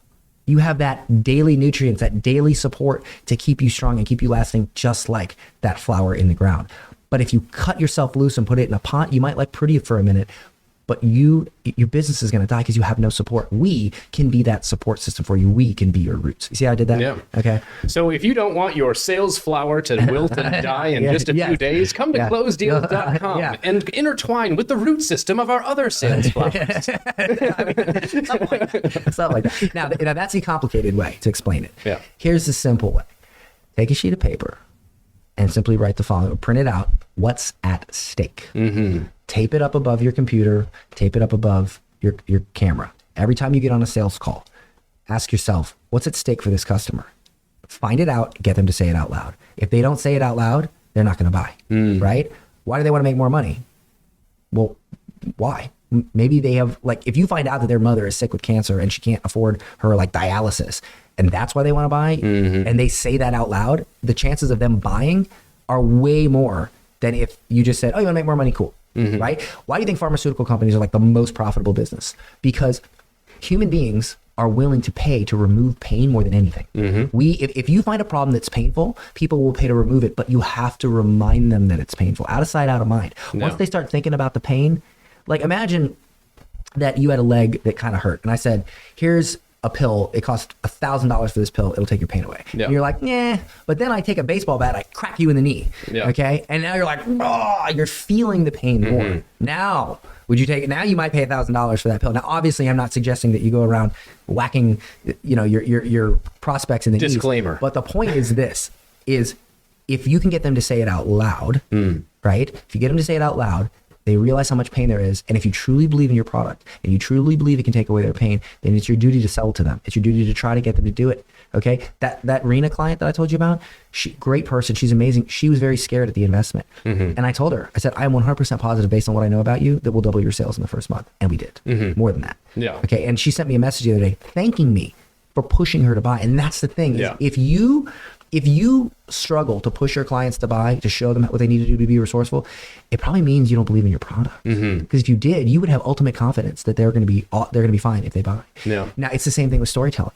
S1: you have that daily nutrients, that daily support to keep you strong and keep you lasting, just like that flower in the ground. But if you cut yourself loose and put it in a pot, you might look pretty for a minute, but your business is going to die because you have no support. We can be that support system for you. We can be your roots. You see how I did that?
S2: Yeah.
S1: Okay.
S2: So if you don't want your sales flower to wilt and die in just a few days, come to closedeals.com and intertwine with the root system of our other sales flowers.
S1: Something like that. Now that's a complicated way to explain it.
S2: Yeah.
S1: Here's the simple way. Take a sheet of paper and simply write the following, or print it out. What's at stake? Tape it up above your computer, tape it up above your camera. Every time you get on a sales call, ask yourself, what's at stake for this customer? Find it out, get them to say it out loud. If they don't say it out loud, they're not going to buy, right? Why do they want to make more money? Well, why? Maybe they have, if you find out that their mother is sick with cancer and she can't afford her dialysis, and that's why they want to buy, and they say that out loud, the chances of them buying are way more than if you just said, oh, you want to make more money? Cool. Right? Why do you think pharmaceutical companies are the most profitable business? Because human beings are willing to pay to remove pain more than anything. If you find a problem that's painful, people will pay to remove it, but you have to remind them that it's painful. Out of sight, out of mind. Once they start thinking about the pain, imagine that you had a leg that kind of hurt, and I said, here's a pill, it costs $1,000 for this pill, it'll take your pain away. And you're like, yeah, but then I take a baseball bat, I crack you in the knee, okay? And now you're like, oh, you're feeling the pain more. Now, would you take it? Now you might pay $1,000 for that pill. Now, obviously, I'm not suggesting that you go around whacking, your prospects in the
S2: disclaimer.
S1: Knees. But the point is this, is if you can get them to say it out loud, right? If you get them to say it out loud, they realize how much pain there is. And if you truly believe in your product and you truly believe it can take away their pain, then it's your duty to sell it to them. It's your duty to try to get them to do it. Okay. That Rena client that I told you about, great person. She's amazing. She was very scared at the investment. And I told her, I said, I am 100% positive based on what I know about you that we'll double your sales in the first month. And we did more than that.
S2: Yeah.
S1: Okay. And she sent me a message the other day thanking me for pushing her to buy. And that's the thing.
S2: Yeah.
S1: If you struggle to push your clients to buy, to show them what they need to do to be resourceful, it probably means you don't believe in your product. Because if you did, you would have ultimate confidence that they're going to be fine if they buy.
S2: Yeah.
S1: Now it's the same thing with storytelling.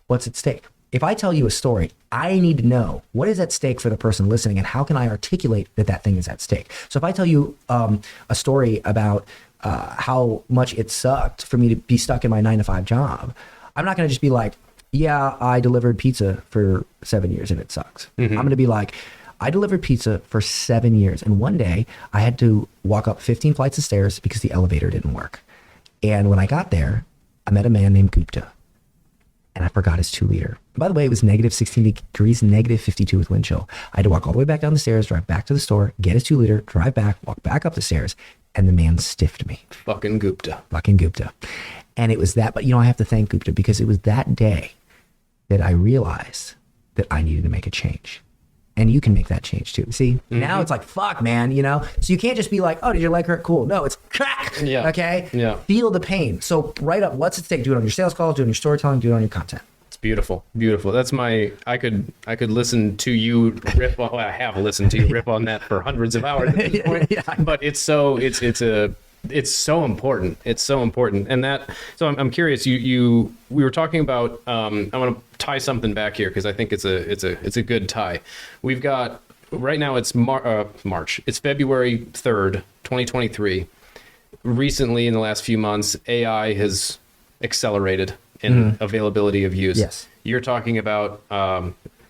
S1: What's at stake? if I tell you a story, I need to know what is at stake for the person listening and how can I articulate that thing is at stake. So if I tell you a story about how much it sucked for me to be stuck in my 9-to-5 job, I'm not going to just be like, yeah, I delivered pizza for 7 years and it sucks. I'm going to be like, I delivered pizza for 7 years. And one day I had to walk up 15 flights of stairs because the elevator didn't work. And when I got there, I met a man named Gupta and I forgot his 2-liter. By the way, it was negative 16 degrees, negative 52 with wind chill. I had to walk all the way back down the stairs, drive back to the store, get his 2-liter, drive back, walk back up the stairs. And the man stiffed me.
S2: Fucking Gupta.
S1: And it was that, but I have to thank Gupta because it was that day that I realized that I needed to make a change. And you can make that change too. See, now it's like, fuck, man, So you can't just be like, oh, did your leg hurt? Cool. No, it's crack.
S2: Yeah.
S1: Okay?
S2: Yeah.
S1: Feel the pain. So write up what's at stake. Do it on your sales calls, do it on your storytelling, do it on your content.
S2: It's beautiful. That's I could listen to you riff on, well, I have listened to you riff on that for hundreds of hours at this point. Yeah. But it's so important. It's so important. And so I'm curious, we were talking about, I want to tie something back here because I think it's a good tie. We've got, right now it's March. It's February 3rd, 2023. Recently, in the last few months, AI has accelerated in availability of use.
S1: Yes.
S2: You're talking about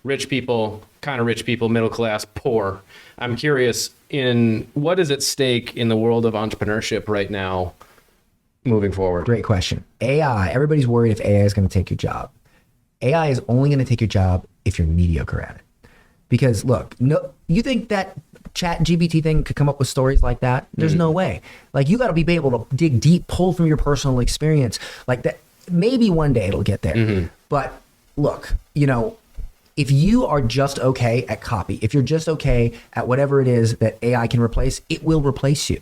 S2: rich people, kind of rich people, middle class, poor. I'm curious in what is at stake in the world of entrepreneurship right now moving forward?
S1: Great question. AI, everybody's worried if AI is going to take your job. AI is only going to take your job if you're mediocre at it. Because look, no, you think that chat GPT thing could come up with stories like that? There's no way. Like you got to be able to dig deep, pull from your personal experience like that. Maybe one day it'll get there. But look, if you are just okay at copy, if you're just okay at whatever it is that AI can replace, it will replace you.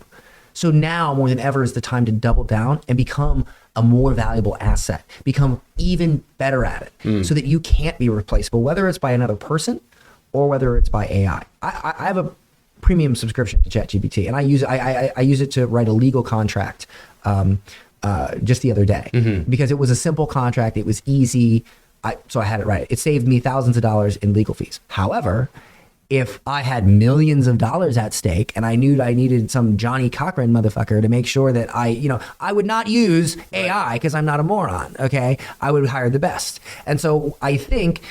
S1: So now more than ever is the time to double down and become a more valuable asset, become even better at it so that you can't be replaceable, whether it's by another person or whether it's by AI. I have a premium subscription to ChatGPT and I use it to write a legal contract just the other day because it was a simple contract. It was easy. So I had it right. It saved me thousands of dollars in legal fees. However, if I had millions of dollars at stake and I knew I needed some Johnny Cochran motherfucker to make sure that I would not use AI because I'm not a moron. Okay. I would hire the best. And so I think,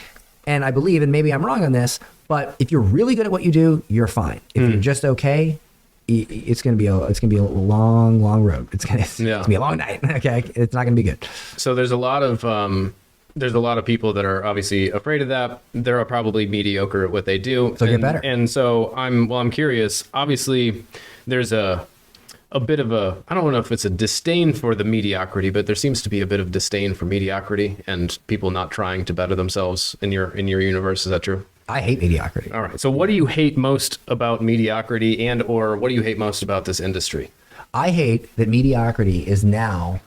S1: and I believe, and maybe I'm wrong on this, but if you're really good at what you do, you're fine. If you're just okay, it's gonna be a long road. It's gonna be a long night. Okay, it's not gonna be good.
S2: So there's a lot of people that are obviously afraid of that. They're probably mediocre at what they do.
S1: So get better.
S2: And so I'm curious. Obviously, there's a bit of I don't know if it's a disdain for the mediocrity, but there seems to be a bit of disdain for mediocrity and people not trying to better themselves in your universe. Is that true?
S1: I hate mediocrity.
S2: All right. So what do you hate most about mediocrity or what do you hate most about this industry?
S1: I hate that mediocrity is now,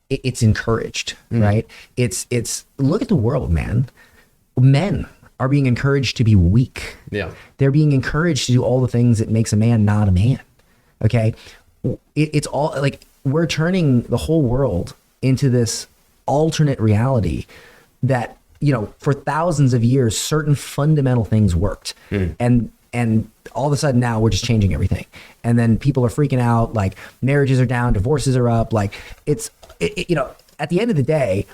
S1: it's encouraged, right? It's look at the world, man. Men are being encouraged to be weak.
S2: Yeah.
S1: They're being encouraged to do all the things that makes a man not a man. Okay. It's all like we're turning the whole world into this alternate reality that, for thousands of years, certain fundamental things worked. And all of a sudden now we're just changing everything. And then people are freaking out, like marriages are down, divorces are up. Like at the end of the day,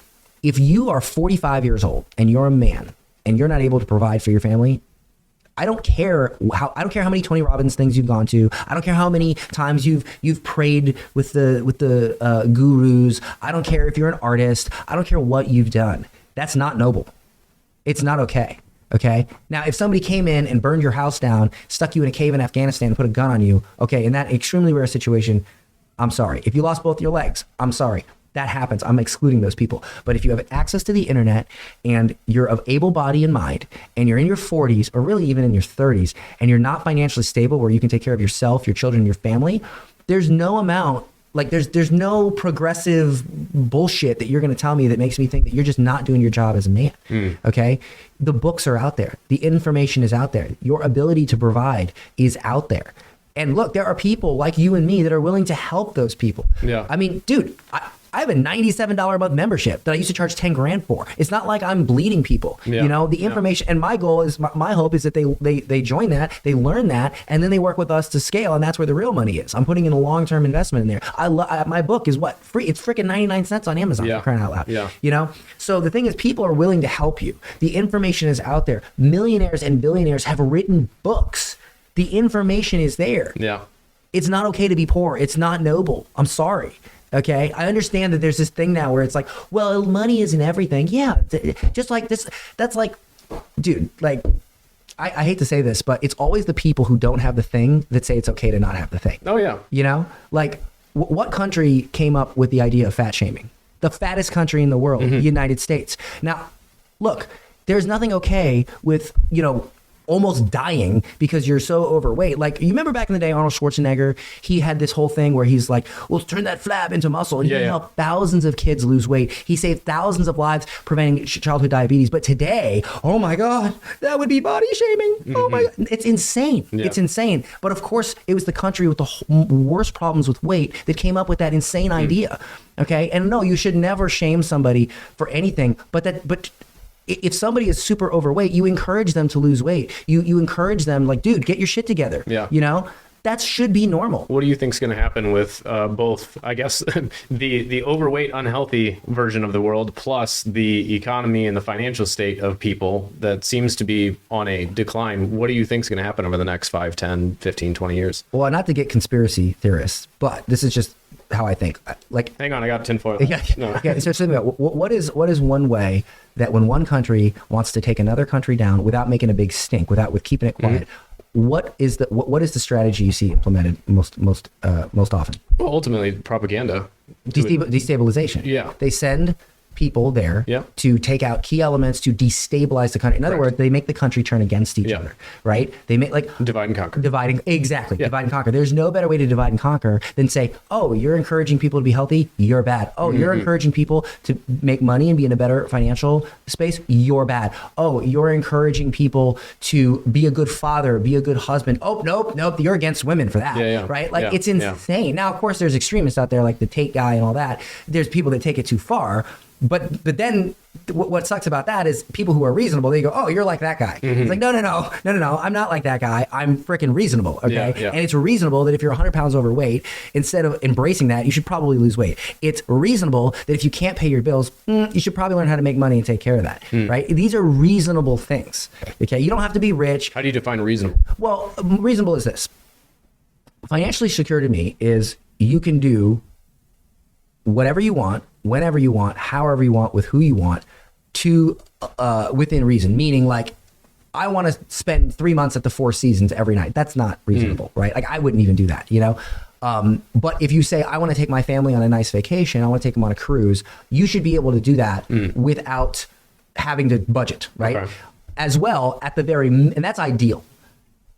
S1: if you are 45 years old and you're a man and you're not able to provide for your family, I don't care how many Tony Robbins things you've gone to. I don't care how many times you've prayed with the gurus. I don't care if you're an artist. I don't care what you've done. That's not noble. It's not okay. Okay. Now, if somebody came in and burned your house down, stuck you in a cave in Afghanistan, and put a gun on you, okay, in that extremely rare situation, I'm sorry. If you lost both your legs, I'm sorry. That happens. I'm excluding those people. But if you have access to the internet and you're of able body and mind and you're in your 40s or really even in your 30s and you're not financially stable where you can take care of yourself, your children, and your family, there's no amount, like there's no progressive bullshit that you're going to tell me that makes me think that you're just not doing your job as a man. Okay. The books are out there. The information is out there. Your ability to provide is out there. And look, there are people like you and me that are willing to help those people.
S2: Yeah.
S1: I mean, dude, I have a $97 a month membership that I used to charge 10 grand for. It's not like I'm bleeding people.
S2: Yeah.
S1: You know, the information, and my goal is, my hope is that they join that, they learn that, and then they work with us to scale, and that's where the real money is. I'm putting in a long-term investment in there. My book is what? Free. It's freaking 99 cents on Amazon, for crying out loud.
S2: Yeah.
S1: You know? So the thing is, people are willing to help you. The information is out there. Millionaires and billionaires have written books. The information is there.
S2: Yeah.
S1: It's not okay to be poor. It's not noble. I'm sorry. Okay. I understand that there's this thing now where it's like, well, money isn't everything. Yeah. Just like this. That's like, dude, like, I hate to say this, but it's always the people who don't have the thing that say it's okay to not have the thing.
S2: Oh, yeah.
S1: You know, like what country came up with the idea of fat shaming? The fattest country in the world, the United States. Now, look, there's nothing okay with, you know, almost dying because you're so overweight. Like, you remember back in the day, Arnold Schwarzenegger, he had this whole thing where he's like, well, turn that flab into muscle. And he helped thousands of kids lose weight. He saved thousands of lives preventing childhood diabetes. But today, oh my God, that would be body shaming. Oh my God. It's insane. Yeah. It's insane. But of course, it was the country with the worst problems with weight that came up with that insane idea. Okay. And no, you should never shame somebody for anything, but if somebody is super overweight, you encourage them to lose weight. You encourage them, like, dude, get your shit together.
S2: Yeah.
S1: You know, that should be normal.
S2: What do you think is going to happen with both, I guess, the overweight, unhealthy version of the world, plus the economy and the financial state of people that seems to be on a decline? What do you think is going to happen over the next 5, 10, 15, 20 years?
S1: Well, not to get conspiracy theorists, but this is just how I think. Like,
S2: hang on, I got tinfoil.
S1: Yeah. No. Okay. So think about what is one way that when one country wants to take another country down without making a big stink, with keeping it quiet, what is the strategy you see implemented most often?
S2: Well, ultimately, propaganda,
S1: destabilization.
S2: Yeah,
S1: they send people there to take out key elements to destabilize the country. In other words, they make the country turn against each other, right? They make, like,
S2: divide and conquer.
S1: Divide and conquer. There's no better way to divide and conquer than say, oh, you're encouraging people to be healthy, you're bad. Oh, you're encouraging people to make money and be in a better financial space, you're bad. Oh, you're encouraging people to be a good father, be a good husband. Oh, nope, you're against women for that, right? Like, it's insane. Now, of course, there's extremists out there like the Tate guy and all that. There's people that take it too far. But then what sucks about that is people who are reasonable, they go, oh, you're like that guy. It's like, no, I'm not like that guy. I'm freaking reasonable, okay? And it's reasonable that if you're 100 pounds overweight, instead of embracing that, you should probably lose weight. It's reasonable that if you can't pay your bills, you should probably learn how to make money and take care of that, right? These are reasonable things, okay? You don't have to be rich.
S2: How do you define reasonable?
S1: Well, reasonable is this. Financially secure to me is you can do whatever you want, whenever you want, however you want, with who you want, to within reason. Meaning, like, I want to spend 3 months at the Four Seasons every night. That's not reasonable, right? Like, I wouldn't even do that, you know? But if you say, I want to take my family on a nice vacation, I want to take them on a cruise, you should be able to do that without having to budget, right? Okay. As well, and that's ideal.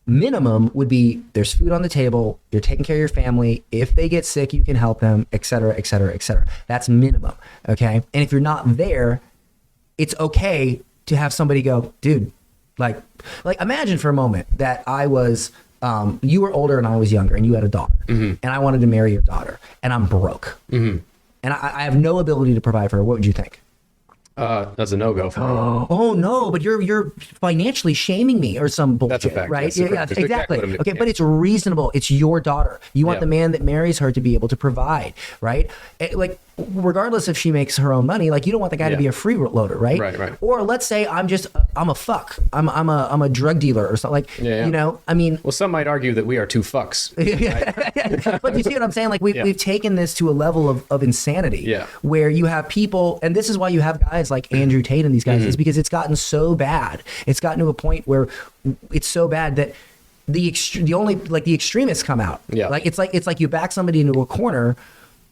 S1: Minimum would be there's food on the table, you're taking care of your family. If they get sick, you can help them, et cetera, et cetera, et cetera. That's minimum, okay? And if you're not there, it's okay to have somebody go, dude, like imagine for a moment that I was, you were older and I was younger and you had a daughter and I wanted to marry your daughter and I'm broke and I have no ability to provide for her. What would you think?
S2: That's a no-go for me.
S1: Oh no, but you're financially shaming me or some bullshit.
S2: That's a fact.
S1: Right?
S2: Yeah,
S1: exactly. Okay, but it's reasonable. It's your daughter. You want the man that marries her to be able to provide, right? Like, regardless if she makes her own money, like, you don't want the guy to be a freeloader, right?
S2: Right.
S1: Or let's say I'm a fuck. I'm a drug dealer or something. Like, you know, I mean.
S2: Well, some might argue that we are two fucks.
S1: Right? But you see what I'm saying? Like, we've taken this to a level of insanity where you have people, and this is why you have guys like Andrew Tate and these guys, is because it's gotten so bad. It's gotten to a point where it's so bad that the extremists come out. Like, it's like you back somebody into a corner.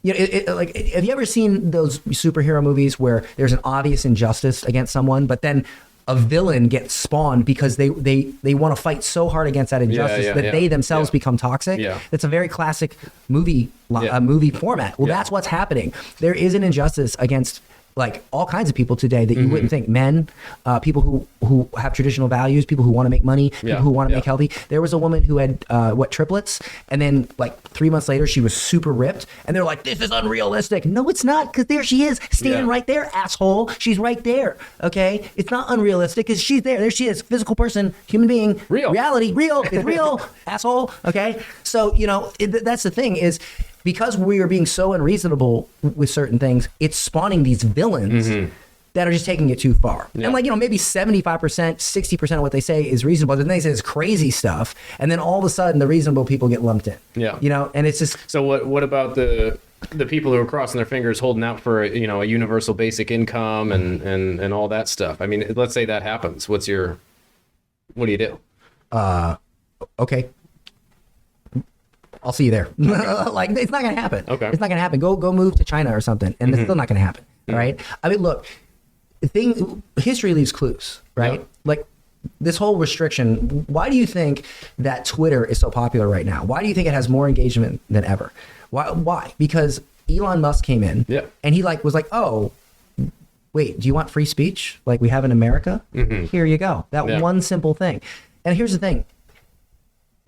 S1: You know, like, have you ever seen those superhero movies where there's an obvious injustice against someone, but then a villain gets spawned because they want to fight so hard against that injustice that they themselves become toxic? That's a very classic movie format. Well, that's what's happening. There is an injustice against like all kinds of people today that you wouldn't think. Men, people who have traditional values, people who want to make money, people who want to make healthy. There was a woman who had triplets, and then like 3 months later she was super ripped, and they're like, this is unrealistic. No, it's not, because there she is standing right there, asshole. She's right there. Okay, it's not unrealistic because she's there. There she is, physical person, human being, reality, real. It's real, asshole. Okay, so that's the thing is, because we are being so unreasonable with certain things, it's spawning these villains that are just taking it too far. And maybe 75%, 60% of what they say is reasonable. Then they say it's crazy stuff, and then all of a sudden the reasonable people get lumped in. And it's just.
S2: So what about the people who are crossing their fingers, holding out for a universal basic income and all that stuff? I mean, let's say that happens. What do you do?
S1: Okay. I'll see you there. Like, it's not going to happen.
S2: Okay.
S1: It's not going to happen. Go move to China or something, and it's still not going to happen. All right. I mean, look, history leaves clues, right? Like this whole restriction. Why do you think that Twitter is so popular right now? Why do you think it has more engagement than ever? Why? Because Elon Musk came in, and he was like, oh, wait, do you want free speech like we have in America? Here you go. That one simple thing. And here's the thing.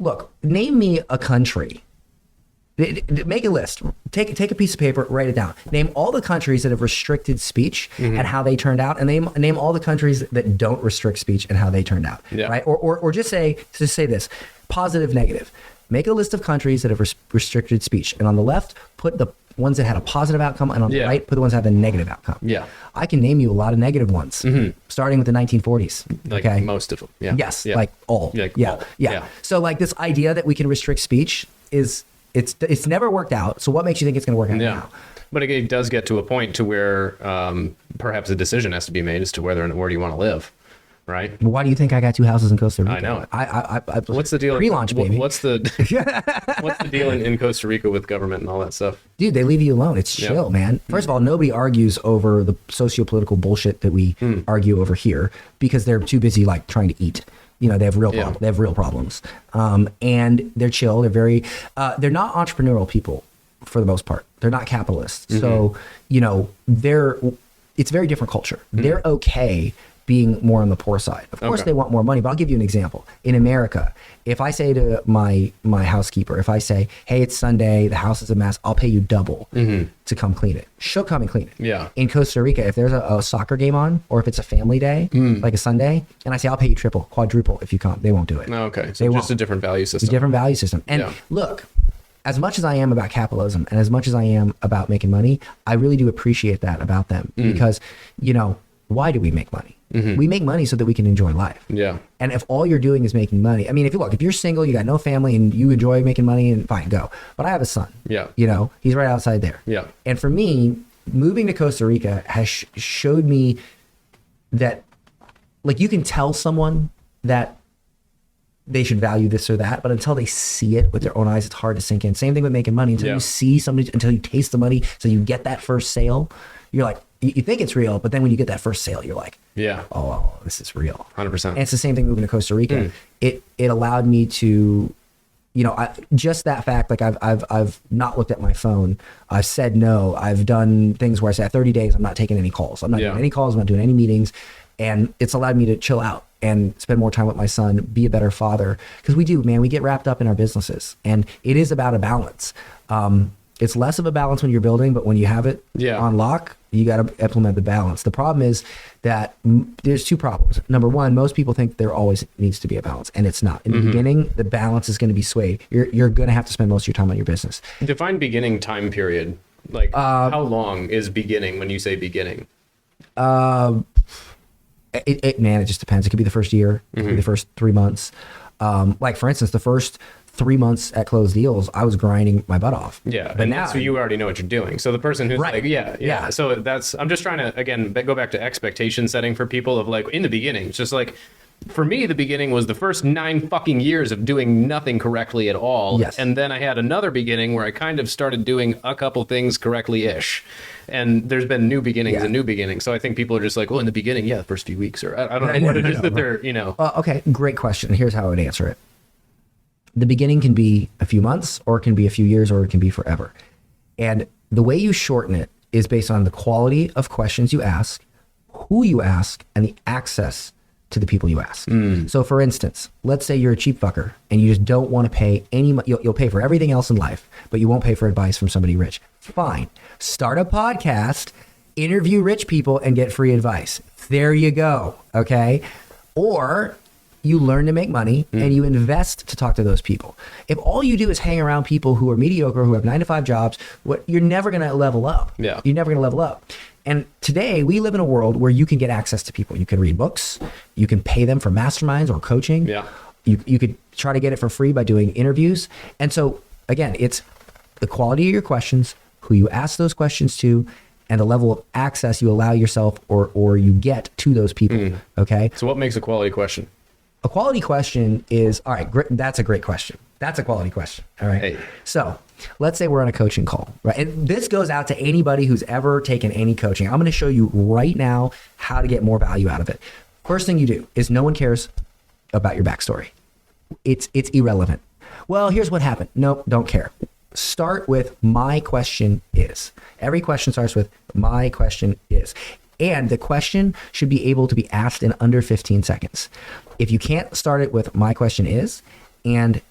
S1: Look, name me a country. Make a list. Take a piece of paper, write it down. Name all the countries that have restricted speech and how they turned out, and name all the countries that don't restrict speech and how they turned out. Right? Or just say this: positive, negative. Make a list of countries that have restricted speech, and on the left, put the ones that had a positive outcome, and on the right, put the ones that have a negative outcome. I can name you a lot of negative ones, starting with the 1940s.
S2: Like most of them.
S1: Yes, like all.
S2: All.
S1: So like this idea that we can restrict speech it's never worked out. So what makes you think it's going to work out now?
S2: But it does get to a point to where perhaps a decision has to be made as to where do you want to live. Right.
S1: Why do you think I got 2 houses in Costa Rica?
S2: I know it.
S1: I
S2: what's the deal?
S1: Pre-launch, baby.
S2: What's the deal in Costa Rica with government and all that stuff?
S1: Dude, they leave you alone. It's chill, man. First of all, nobody argues over the socio-political bullshit that we argue over here because they're too busy like trying to eat. They have real problems. They have real problems. And they're chill. They're very. They're not entrepreneurial people for the most part. They're not capitalists. So it's a very different culture. They're okay being more on the poor side. Of course they want more money, but I'll give you an example. In America, if I say to my housekeeper, if I say, hey, it's Sunday, the house is a mess, I'll pay you double to come clean it. She'll come and clean it. In Costa Rica, if there's a soccer game on, or if it's a family day, like a Sunday, and I say, I'll pay you triple, quadruple if you come, they won't do it.
S2: Okay, so just a different value system.
S1: It's a different value system. And look, as much as I am about capitalism and as much as I am about making money, I really do appreciate that about them because, why do we make money? We make money so that we can enjoy life. And if all you're doing is making money, I mean, if you're single, you got no family, and you enjoy making money, and fine, go. But I have a son. He's right outside there. And for me, moving to Costa Rica has showed me that, like, you can tell someone that they should value this or that, but until they see it with their own eyes, it's hard to sink in. Same thing with making money. Until you see somebody, until you taste the money, so you get that first sale, you're like, you think it's real, but then when you get that first sale, you're like, oh, this is real.
S2: 100%.
S1: And it's the same thing moving to Costa Rica. It allowed me to, just that fact, like I've not looked at my phone. I've said no. I've done things where I say 30 days, I'm not taking any calls. I'm not doing any calls. I'm not doing any meetings. And it's allowed me to chill out and spend more time with my son, be a better father. Because we get wrapped up in our businesses, and it is about a balance. It's less of a balance when you're building, but when you have it on lock, you got to implement the balance. The problem is that there's 2 problems. Number one, most people think there always needs to be a balance, and it's not. In the beginning, the balance is going to be swayed. You're going to have to spend most of your time on your business.
S2: Define beginning time period. Like, how long is beginning when you say beginning?
S1: It just depends. It could be the first year, it could be the first 3 months. Like, for instance, the first 3 months at Closed Deals, I was grinding my butt off.
S2: But now, so you already know what you're doing. So the person who's like, So I'm just trying to, again, go back to expectation setting for people of, like, in the beginning, it's just like, for me, the beginning was the first 9 fucking years of doing nothing correctly at all. And then I had another beginning where I kind of started doing a couple things correctly-ish. And there's been new beginnings and new beginnings. So I think people are just like, in the beginning, the first few weeks, or I don't know what it is that they're,
S1: okay, great question. Here's how I would answer it. The beginning can be a few months, or it can be a few years, or it can be forever. And the way you shorten it is based on the quality of questions you ask, who you ask, and the access to the people you ask. So for instance, let's say you're a cheap fucker and you just don't want to pay any money. You'll pay for everything else in life, but you won't pay for advice from somebody rich. Fine. Start a podcast, interview rich people, and get free advice. There you go. Okay. Or you learn to make money and you invest to talk to those people. If all you do is hang around people who are mediocre, who have 9-to-5 jobs, you're never going to level up.
S2: Yeah.
S1: You're never going to level up. And today we live in a world where you can get access to people. You can read books, you can pay them for masterminds or coaching.
S2: Yeah.
S1: You could try to get it for free by doing interviews. And so again, it's the quality of your questions, who you ask those questions to, and the level of access you allow yourself or you get to those people. Okay.
S2: So what makes a quality question?
S1: A quality question is, all right, that's a great question. That's a quality question. All right.
S2: Hey.
S1: So let's say we're on a coaching call, right? And this goes out to anybody who's ever taken any coaching. I'm going to show you right now how to get more value out of it. First thing you do is no one cares about your backstory. It's irrelevant. Well, here's what happened. Nope, don't care. Start with my question is. Every question starts with my question is. And the question should be able to be asked in under 15 seconds. If you can't start it with my question is, and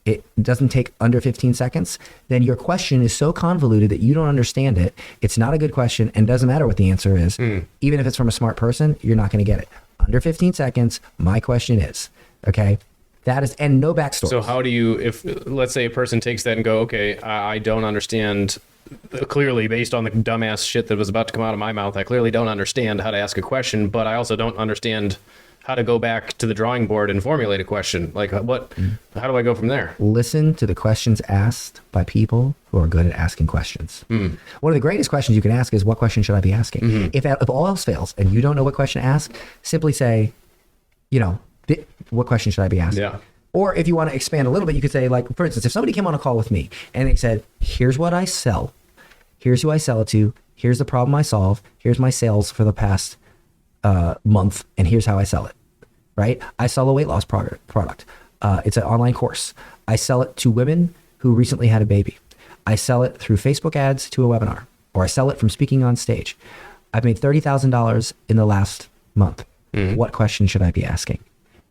S1: it doesn't take under 15 seconds, then your question is so convoluted that you don't understand it. It's not a good question and doesn't matter what the answer is. Even if it's from a smart person, you're not going to get it. Under 15 seconds, my question is, okay? That is, and no backstory.
S2: So how do you, if let's say a person takes that and go, okay, I don't understand, clearly based on the dumbass shit that was about to come out of my mouth, I clearly don't understand how to ask a question, but I also don't understand how to go back to the drawing board and formulate a question. Like how do I go from there?
S1: Listen to the questions asked by people who are good at asking questions. One of the greatest questions you can ask is, what question should I be asking? If all else fails and you don't know what question to ask, simply say, what question should I be asking?
S2: Yeah.
S1: Or if you want to expand a little bit, you could say, like, for instance, if somebody came on a call with me and they said, here's what I sell, here's who I sell it to, here's the problem I solve, here's my sales for the past month, and here's how I sell it, right? I sell a weight loss product. It's an online course. I sell it to women who recently had a baby. I sell it through Facebook ads to a webinar, or I sell it from speaking on stage. I've made $30,000 in the last month. What question should I be asking?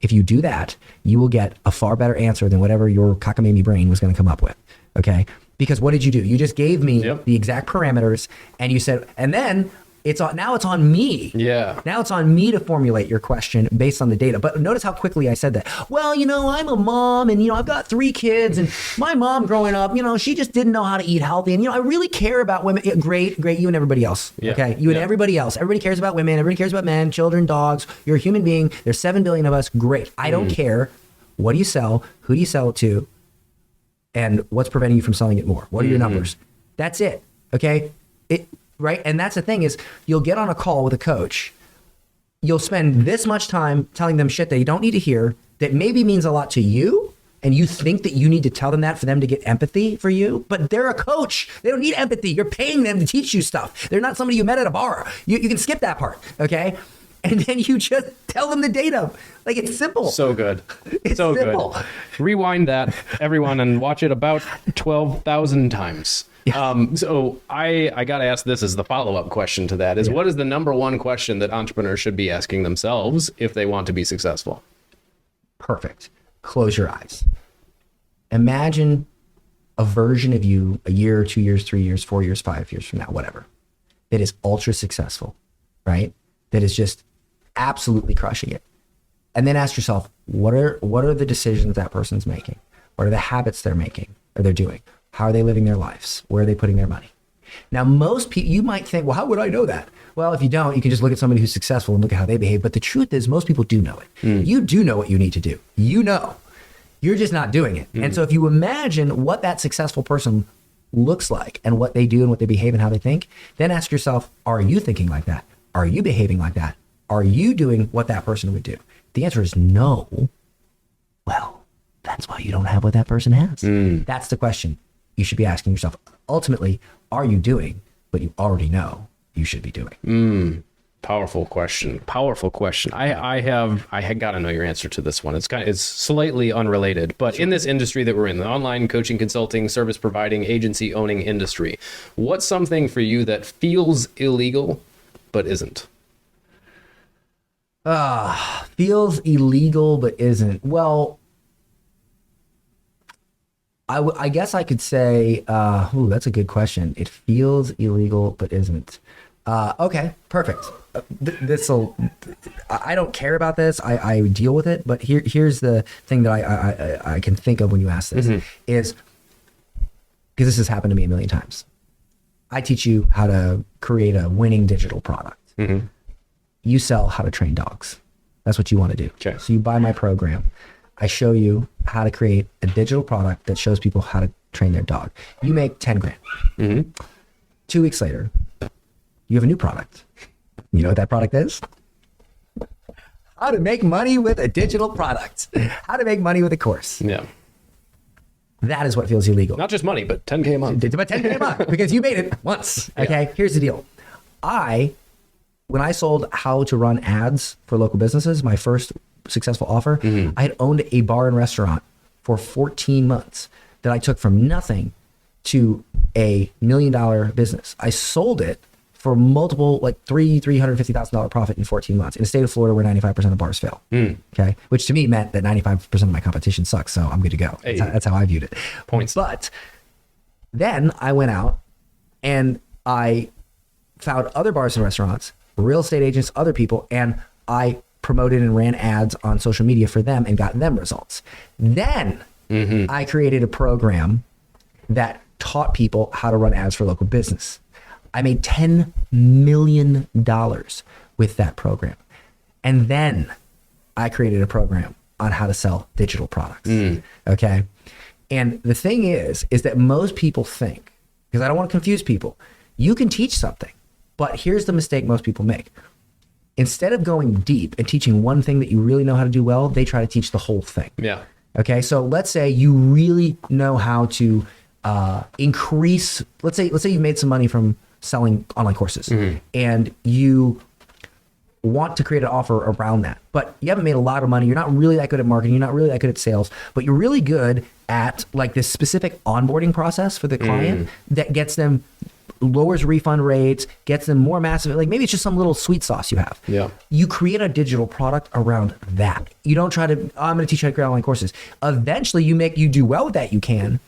S1: If you do that, you will get a far better answer than whatever your cockamamie brain was going to come up with. Okay? Because what did you do? You just gave me the exact parameters, and you said, and then now it's on me.
S2: Yeah.
S1: Now it's on me to formulate your question based on the data. But notice how quickly I said that. Well, I'm a mom, and I've got 3 kids, and my mom growing up, she just didn't know how to eat healthy, and I really care about women. Yeah, great, you and everybody else.
S2: Yeah.
S1: Okay, you and everybody else. Everybody cares about women. Everybody cares about men, children, dogs. You're a human being. There's 7 billion of us. Great. I don't care. What do you sell? Who do you sell it to? And what's preventing you from selling it more? What are your numbers? That's it. Okay. Right. And that's the thing is, you'll get on a call with a coach. You'll spend this much time telling them shit that you don't need to hear, that maybe means a lot to you. And you think that you need to tell them that for them to get empathy for you. But they're a coach. They don't need empathy. You're paying them to teach you stuff. They're not somebody you met at a bar. You can skip that part. Okay. And then you just tell them the data. Like, it's simple.
S2: So good.
S1: It's
S2: so
S1: simple.
S2: Good. Rewind that, everyone, and watch it about 12,000 times. So I got to ask this as the follow-up question to that is, what is the number one question that entrepreneurs should be asking themselves if they want to be successful?
S1: Perfect. Close your eyes. Imagine a version of you a year, 2 years, 3 years, 4 years, 5 years from now, whatever, that is ultra successful, right? That is just absolutely crushing it. And then ask yourself, what are the decisions that person's making? What are the habits they're making or they're doing? How are they living their lives? Where are they putting their money? Now, most people, you might think, well, how would I know that? Well, if you don't, you can just look at somebody who's successful and look at how they behave. But the truth is, most people do know it. You do know what you need to do. You're just not doing it. And so if you imagine what that successful person looks like and what they do and what they behave and how they think, then ask yourself, are you thinking like that? Are you behaving like that? Are you doing what that person would do? The answer is no. Well, that's why you don't have what that person has. That's the question you should be asking yourself. Ultimately, are you doing what you already know you should be doing?
S2: Powerful question. I got to know your answer to this one. It's slightly unrelated, but in this industry that we're in, the online coaching, consulting, service providing, agency owning industry, what's something for you that feels illegal but isn't?
S1: Feels illegal but isn't. Well, I guess I could say, that's a good question. It feels illegal but isn't. Okay, perfect. I don't care about this. I deal with it. But here's the thing that I can think of when you ask this is, because this has happened to me a million times. I teach you how to create a winning digital product. You sell how to train dogs. That's what you want to do.
S2: Okay.
S1: So you buy my program. I show you how to create a digital product that shows people how to train their dog. You make 10 grand. 2 weeks later, you have a new product. You know what that product is? How to make money with a digital product. How to make money with a course.
S2: Yeah.
S1: That is what feels illegal.
S2: Not just money, but 10K a month.
S1: It's about 10K a month because you made it once. Okay. Yeah. Here's the deal. When I sold how to run ads for local businesses, my first successful offer, I had owned a bar and restaurant for 14 months that I took from nothing to $1 million business. I sold it for multiple, like $350,000 profit in 14 months in the state of Florida where 95% of bars fail. Okay. Which to me meant that 95% of my competition sucks. So I'm good to go. Hey. That's how I viewed it.
S2: Points.
S1: But then I went out and I found other bars and restaurants, real estate agents, other people, and I promoted and ran ads on social media for them and got them results. Then I created a program that taught people how to run ads for local business. I made $10 million with that program. And then I created a program on how to sell digital products. Okay. And the thing is that most people think, because I don't want to confuse people, you can teach something, but here's the mistake most people make. Instead of going deep and teaching one thing that you really know how to do well, they try to teach the whole thing.
S2: Yeah.
S1: Okay. So let's say you really know how to increase, let's say you've made some money from selling online courses and you want to create an offer around that, but you haven't made a lot of money. You're not really that good at marketing. You're not really that good at sales, but you're really good at like this specific onboarding process for the client that gets them, lowers refund rates, gets them more massive. Like maybe it's just some little sweet sauce you have.
S2: Yeah.
S1: You create a digital product around that. You don't try to, I'm going to teach you how to create online courses. Eventually you do well with that, you can.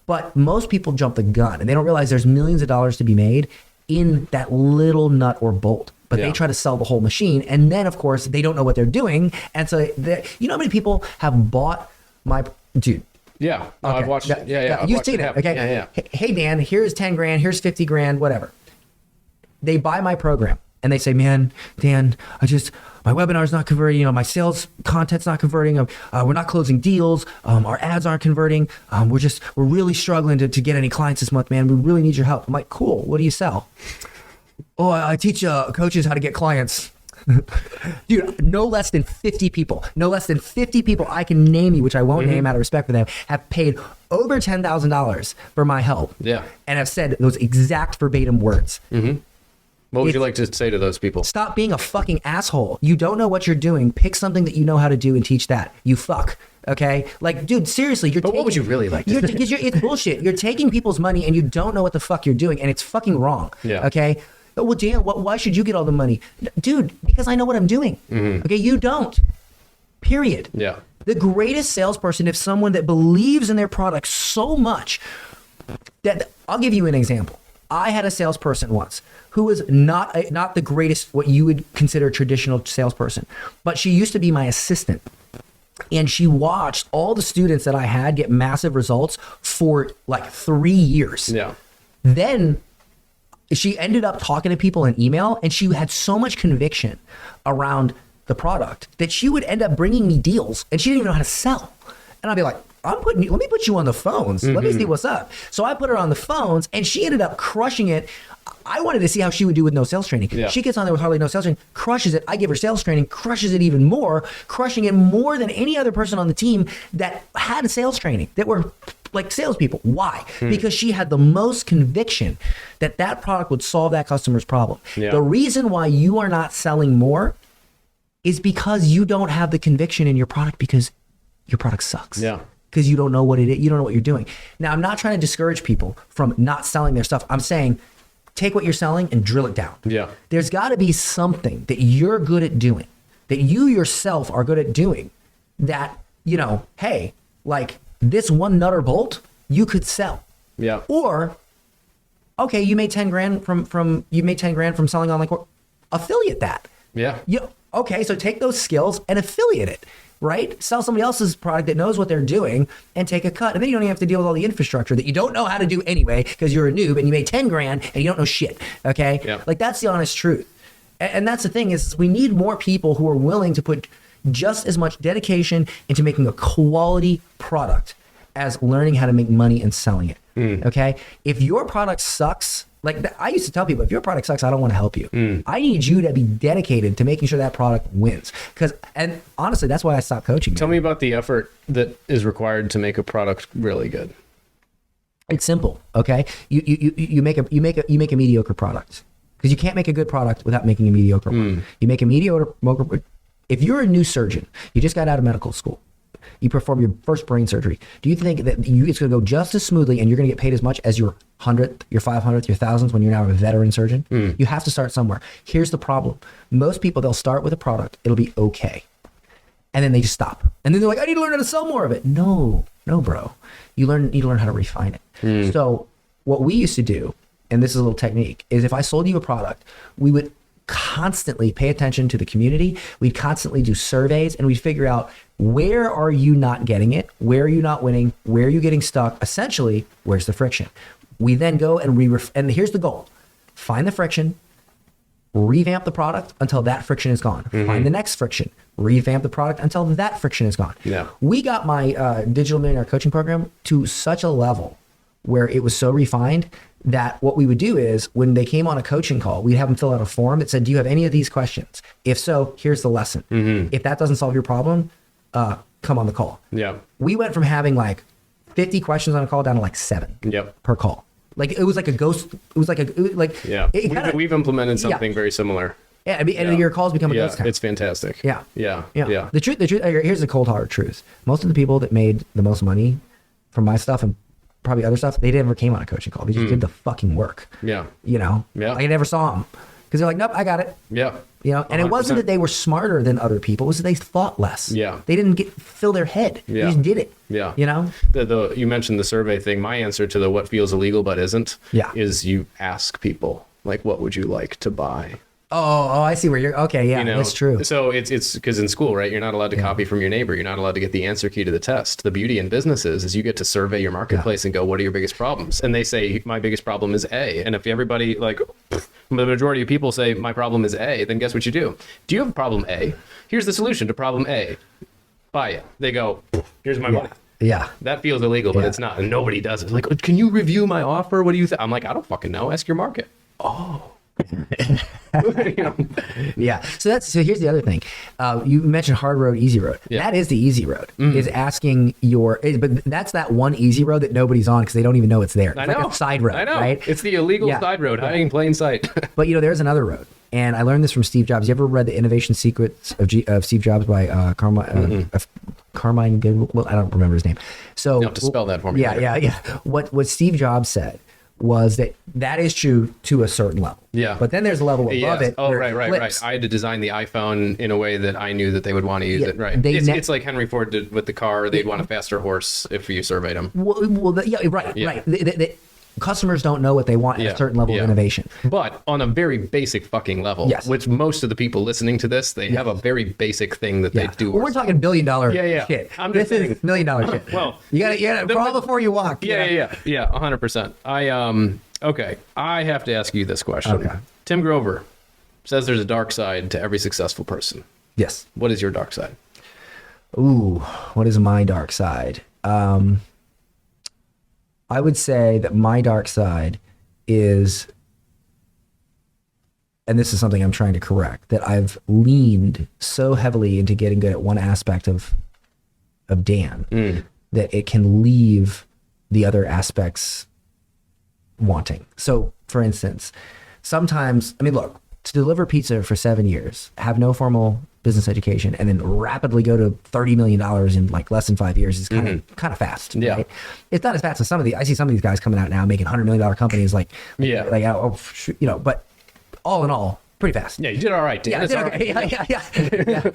S1: But most people jump the gun and they don't realize there's millions of dollars to be made in that little nut or bolt. But they try to sell the whole machine. And then, of course, they don't know what they're doing. And so, you know how many people have bought my... Dude.
S2: Yeah. No, okay. I've watched it. Yeah.
S1: You've seen it. Okay.
S2: Yeah.
S1: Hey, Dan, here's 10 grand. Here's 50 grand, whatever. They buy my program and they say, man, Dan, my webinar's not converting, my sales content's not converting, we're not closing deals, our ads aren't converting, we're really struggling to get any clients this month, man, we really need your help. I'm like, cool, what do you sell? Oh, I teach coaches how to get clients. Dude, no less than 50 people I can name you, which I won't name out of respect for them, have paid over $10,000 for my help.
S2: Yeah.
S1: And have said those exact verbatim words.
S2: What would you like to say to those people? Stop
S1: being a fucking asshole. You don't know what you're doing. Pick something that you know how to do and teach that. You fuck. Okay? Like, dude, seriously,
S2: what would you really like to
S1: because it's bullshit. You're taking people's money and you don't know what the fuck you're doing, and it's fucking wrong.
S2: Yeah.
S1: Okay? Well, Dan, why should you get all the money? Dude, because I know what I'm doing. Okay? You don't. Period.
S2: Yeah.
S1: The greatest salesperson is someone that believes in their product so much that, I'll give you an example. I had a salesperson once who was not the greatest, what you would consider a traditional salesperson, but she used to be my assistant. And she watched all the students that I had get massive results for like 3 years.
S2: Yeah.
S1: Then she ended up talking to people in email, and she had so much conviction around the product that she would end up bringing me deals, and she didn't even know how to sell. And I'd be like, let me put you on the phones. Let me see what's up. So I put her on the phones and she ended up crushing it. I wanted to see how she would do with no sales training. Yeah. She gets on there with hardly no sales training, crushes it. I give her sales training, crushes it even more, crushing it more than any other person on the team that had sales training, that were like salespeople. Why? Because she had the most conviction that that product would solve that customer's problem.
S2: Yeah.
S1: The reason why you are not selling more is because you don't have the conviction in your product, because your product sucks.
S2: Yeah.
S1: Because you don't know what it is. You don't know what you're doing. Now, I'm not trying to discourage people from not selling their stuff. I'm saying take what you're selling and drill it down.
S2: Yeah.
S1: There's got to be something that you're good at doing, that you yourself are good at doing, that, you know, hey, like this one nutter bolt you could sell.
S2: Yeah.
S1: Or, okay, you made 10 grand from selling online course. Affiliate that.
S2: Yeah.
S1: Okay, so take those skills and affiliate it, right? Sell somebody else's product that knows what they're doing and take a cut. And then you don't even have to deal with all the infrastructure that you don't know how to do anyway because you're a noob and you made 10 grand and you don't know shit, okay?
S2: Yeah.
S1: Like, that's the honest truth. And that's the thing, is we need more people who are willing to put just as much dedication into making a quality product as learning how to make money and selling it, okay? If your product sucks, like I used to tell people, if your product sucks, I don't want to help you. I need you to be dedicated to making sure that product wins. And honestly, that's why I stopped coaching.
S2: Tell me about the effort that is required to make a product really good.
S1: It's simple, okay? You make a mediocre product, because you can't make a good product without making a mediocre one. You make a mediocre. If you're a new surgeon, you just got out of medical school, you perform your first brain surgery, do you think that it's going to go just as smoothly and you're going to get paid as much as your 100th, your 500th, your 1000th when you're now a veteran surgeon? You have to start somewhere. Here's the problem. Most people, they'll start with a product, it'll be okay, and then they just stop. And then they're like, I need to learn how to sell more of it. No, bro. You need to learn how to refine it. So what we used to do, and this is a little technique, is if I sold you a product, we would constantly pay attention to the community. We'd constantly do surveys, and we'd figure out, where are you not getting it? Where are you not winning? Where are you getting stuck? Essentially, where's the friction? We then go and and here's the goal. Find the friction, revamp the product until that friction is gone. Find the next friction, revamp the product until that friction is gone.
S2: Yeah.
S1: We got my Digital Millionaire coaching program to such a level where it was so refined that what we would do is, when they came on a coaching call, we'd have them fill out a form that said, do you have any of these questions? If so, here's the lesson. If that doesn't solve your problem, come on the call.
S2: Yeah.
S1: We went from having like 50 questions on a call down to like 7 per call. Like, it was like a ghost. It was like
S2: yeah. We've implemented something very similar.
S1: Yeah, and your calls become a ghost town.
S2: It's fantastic.
S1: Yeah.
S2: Yeah.
S1: The truth, here's the cold hard truth. Most of the people that made the most money from my stuff and probably other stuff, they never came on a coaching call. They just did the fucking work. Yeah. You know?
S2: Yeah.
S1: Like, I never saw them because they're like, nope, I got it.
S2: Yeah.
S1: You know, and 100%. It wasn't that they were smarter than other people. It was that they thought less.
S2: Yeah.
S1: They didn't fill their head.
S2: Yeah.
S1: They just did it.
S2: Yeah.
S1: You know?
S2: You mentioned the survey thing. My answer to the what feels illegal but isn't is you ask people, like, what would you like to buy? Oh,
S1: I see where you're. Okay, yeah, that's true.
S2: So it's because in school, right, you're not allowed to copy from your neighbor. You're not allowed to get the answer key to the test. The beauty in business is you get to survey your marketplace and go, what are your biggest problems? And they say, my biggest problem is A. And if everybody, like, the majority of people say, my problem is A, then guess what you do? Do you have a problem A? Here's the solution to problem A. Buy it. They go, here's my money.
S1: Yeah.
S2: That feels illegal, but it's not. And nobody does it. It's like, can you review my offer? What do you think? I'm like, I don't fucking know. Ask your market. Oh.
S1: Yeah. So here's the other thing. You mentioned hard road, easy road. That is the easy road. Is asking but that's that one easy road that nobody's on because they don't even know it's there. It's like a side road.
S2: I know.
S1: Right?
S2: It's the illegal side road hiding in plain sight.
S1: But there's another road. And I learned this from Steve Jobs. You ever read The Innovation Secrets of Steve Jobs by Carmine? Well, I don't remember his name. So
S2: you have to spell that for me.
S1: Yeah. What Steve Jobs said was that is true to a certain level. Yeah. But then there's a level above it.
S2: Oh, right. I had to design the iPhone in a way that I knew that they would want to use it. Right. It's like Henry Ford did with the car. They'd want a faster horse if you surveyed them. Right.
S1: Customers don't know what they want at a certain level of innovation.
S2: But on a very basic fucking level, which most of the people listening to this, they have a very basic thing that they do.
S1: Well, we're talking $1 billion shit.
S2: This
S1: is $1 million shit. Well, you gotta crawl before you walk.
S2: Yeah, 100%. Okay, I have to ask you this question. Okay. Tim Grover says there's a dark side to every successful person.
S1: Yes.
S2: What is your dark side?
S1: Ooh, what is my dark side? I would say that my dark side is, and this is something I'm trying to correct, that I've leaned so heavily into getting good at one aspect of Dan that it can leave the other aspects wanting. So for instance, sometimes, I mean, look, to deliver pizza for 7 years, have no formal business education, and then rapidly go to $30 million in like less than 5 years is kind of fast.
S2: Yeah.
S1: Right? It's not as fast as I see some of these guys coming out now making $100 million companies but all in all, pretty fast.
S2: Yeah, you did all right, Dan.
S1: Yeah, I did okay. Yeah.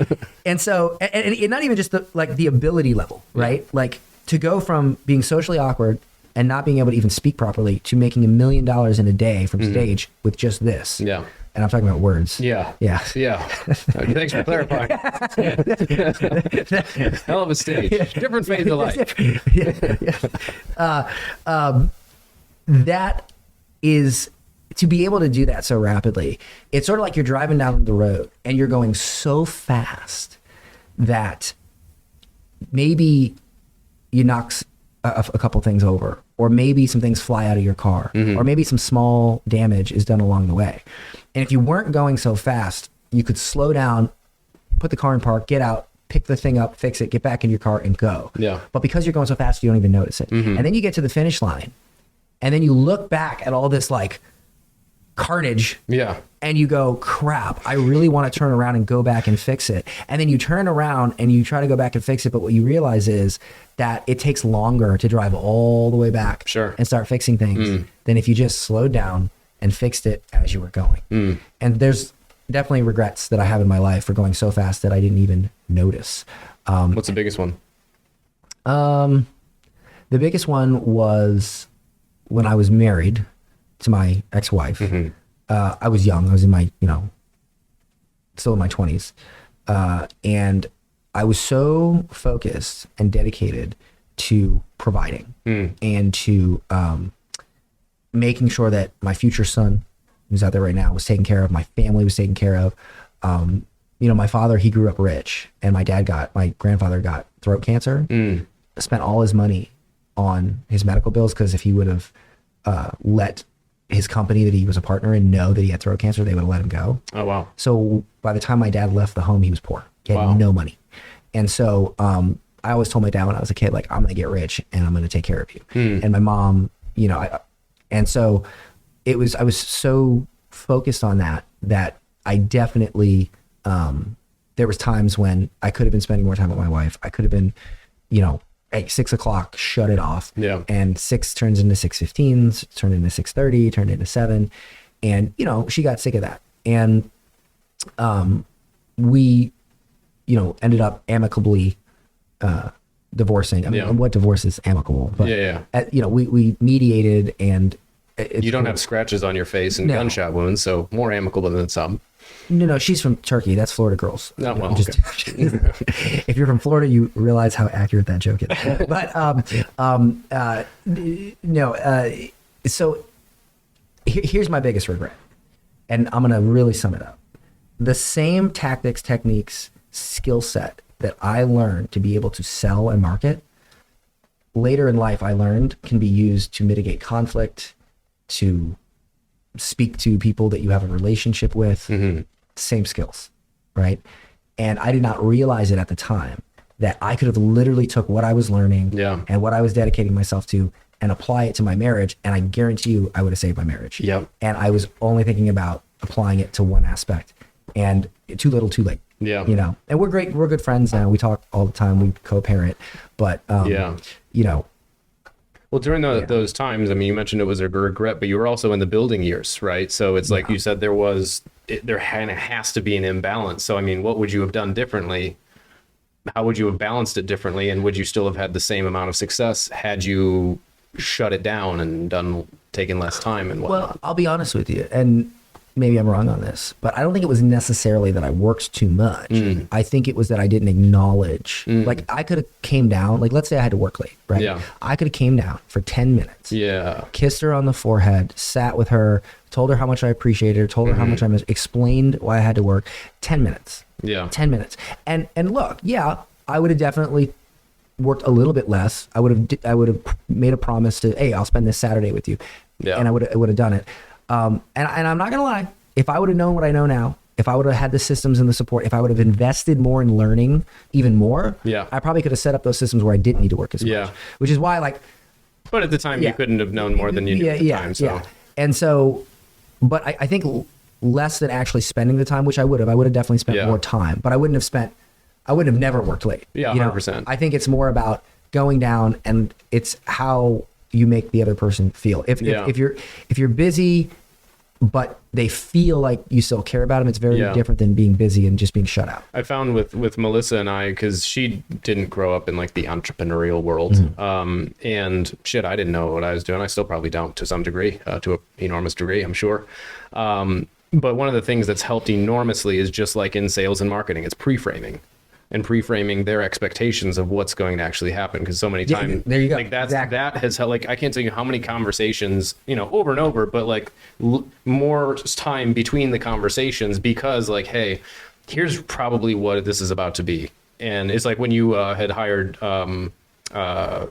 S1: And so, and not even just the ability level, right? Like to go from being socially awkward and not being able to even speak properly to making $1 million in a day from stage with just this.
S2: Yeah.
S1: And I'm talking about words.
S2: Yeah.
S1: Yeah.
S2: Yeah. Thanks for clarifying. Hell of a stage. Different phase of life.
S1: That is, to be able to do that so rapidly, it's sort of like you're driving down the road and you're going so fast that maybe you knock a couple things over, or maybe some things fly out of your car, or maybe some small damage is done along the way. And if you weren't going so fast, you could slow down, put the car in park, get out, pick the thing up, fix it, get back in your car and go.
S2: Yeah.
S1: But because you're going so fast, you don't even notice it. And then you get to the finish line and then you look back at all this like carnage.
S2: Yeah.
S1: And you go, crap, I really want to turn around and go back and fix it. And then you turn around and you try to go back and fix it. But what you realize is that it takes longer to drive all the way back and start fixing things than if you just slowed down and fixed it as you were going. And there's definitely regrets that I have in my life for going so fast that I didn't even notice.
S2: What's the biggest one?
S1: The biggest one was when I was married to my ex-wife. I was young. I was in my, still in my 20s. And I was so focused and dedicated to providing and to making sure that my future son, who's out there right now, was taken care of. My family was taken care of. My father, he grew up rich, and my grandfather got throat cancer, spent all his money on his medical bills, because if he would have let his company that he was a partner in know that he had throat cancer, they would have let him go.
S2: Oh, wow.
S1: So by the time my dad left the home, he was poor. He had no money. And so I always told my dad when I was a kid, like, I'm going to get rich and I'm going to take care of you. And my mom, and so I was so focused on that I definitely, there was times when I could have been spending more time with my wife. I could have been, hey, 6 o'clock, shut it off.
S2: Yeah.
S1: And 6 turns into 6:15, turned into 6:30, turned into 7. And, she got sick of that. And we, ended up amicably divorcing. I mean, what divorce is amicable? But, we mediated, and
S2: you don't have scratches on your face and gunshot wounds, so more amicable than some.
S1: No, she's from Turkey. That's Florida girls.
S2: No, well,
S1: if you're from Florida, you realize how accurate that joke is. But so here's my biggest regret, and I'm gonna really sum it up. The same tactics, techniques, skill set that I learned to be able to sell and market, later in life I learned can be used to mitigate conflict, to speak to people that you have a relationship with. Same skills, right? And I did not realize it at the time that I could have literally took what I was learning and what I was dedicating myself to and apply it to my marriage, and I guarantee you I would have saved my marriage. And I was only thinking about applying it to one aspect, and too little too late. And we're good friends now. We talk all the time, we co-parent, but
S2: well, during those times, I mean, you mentioned it was a regret, but you were also in the building years, right? So it's like you said, there kind of has to be an imbalance. So, I mean, what would you have done differently? How would you have balanced it differently? And would you still have had the same amount of success had you shut it down and taken less time and whatnot?
S1: Well, I'll be honest with you, and maybe I'm wrong on this, but I don't think it was necessarily that I worked too much. I think it was that I didn't acknowledge. Like, I could have came down, like, let's say I had to work late, right? I could have came down for 10 minutes, kissed her on the forehead, sat with her, told her how much I appreciated her, told her how much I missed, explained why I had to work. 10 minutes. 10 minutes. And look, I would have definitely worked a little bit less. I would have made a promise to, hey, I'll spend this Saturday with you. And I would have done it. And I'm not gonna lie, if I would have known what I know now, if I would have had the systems and the support, if I would have invested more in learning even more, I probably could have set up those systems where I didn't need to work as much. Which is why, like,
S2: But at the time, you couldn't have known more than you knew at the time. So.
S1: Yeah. And so, but I think less than actually spending the time, which I would have definitely spent more time, but I wouldn't have never worked late.
S2: Yeah, 100%.
S1: I think it's more about going down, and it's how you make the other person feel. If you're busy, but they feel like you still care about them, it's very different than being busy and just being shut out.
S2: I found with Melissa and I, because she didn't grow up in like the entrepreneurial world, and shit, I didn't know what I was doing. I still probably don't to some degree, to an enormous degree, I'm sure. But one of the things that's helped enormously is just like in sales and marketing, it's pre-framing. And pre-framing their expectations of what's going to actually happen, because so many times,
S1: there you go.
S2: like that has helped. Like I can't tell you how many conversations, over and over, but like more time between the conversations, because like, hey, here's probably what this is about to be. And it's like when you had hired, when I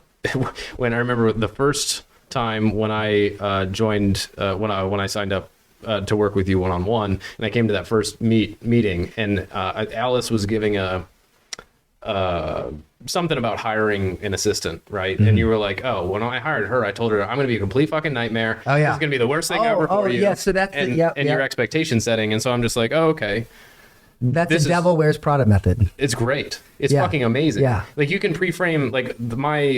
S2: remember the first time when I joined, when I signed up to work with you one-on-one, and I came to that first meeting, and Alice was giving something about hiring an assistant, right? And you were like, oh, when I hired her, I told her I'm going to be a complete fucking nightmare.
S1: Oh, yeah.
S2: It's going to be the worst thing ever for you.
S1: Yeah, so that's
S2: your expectation setting. And so I'm just like, oh, okay.
S1: That's the devil wears Prada method.
S2: It's great. It's fucking amazing.
S1: Yeah.
S2: Like you can pre-frame like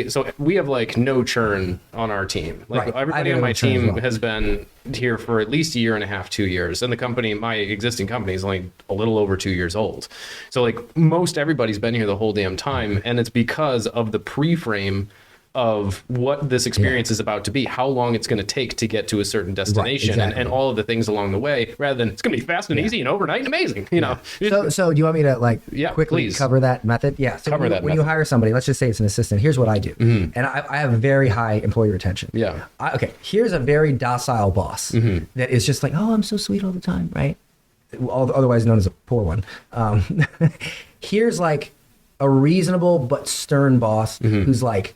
S2: so we have like no churn on our team. Like everybody on my team has been here for at least a year and a half, 2 years. And the company, my existing company, is only a little over 2 years old. So like most everybody's been here the whole damn time. And it's because of the pre-frame of what this experience is about to be, how long it's going to take to get to a certain destination, and all of the things along the way, rather than it's going to be fast and easy and overnight and amazing,
S1: So do you want me to quickly cover that method? Yeah. So when you hire somebody, let's just say it's an assistant, here's what I do. And I have very high employee retention.
S2: Yeah.
S1: Here's a very docile boss that is just like, oh, I'm so sweet all the time, right? Otherwise known as a poor one. Here's like a reasonable but stern boss who's like,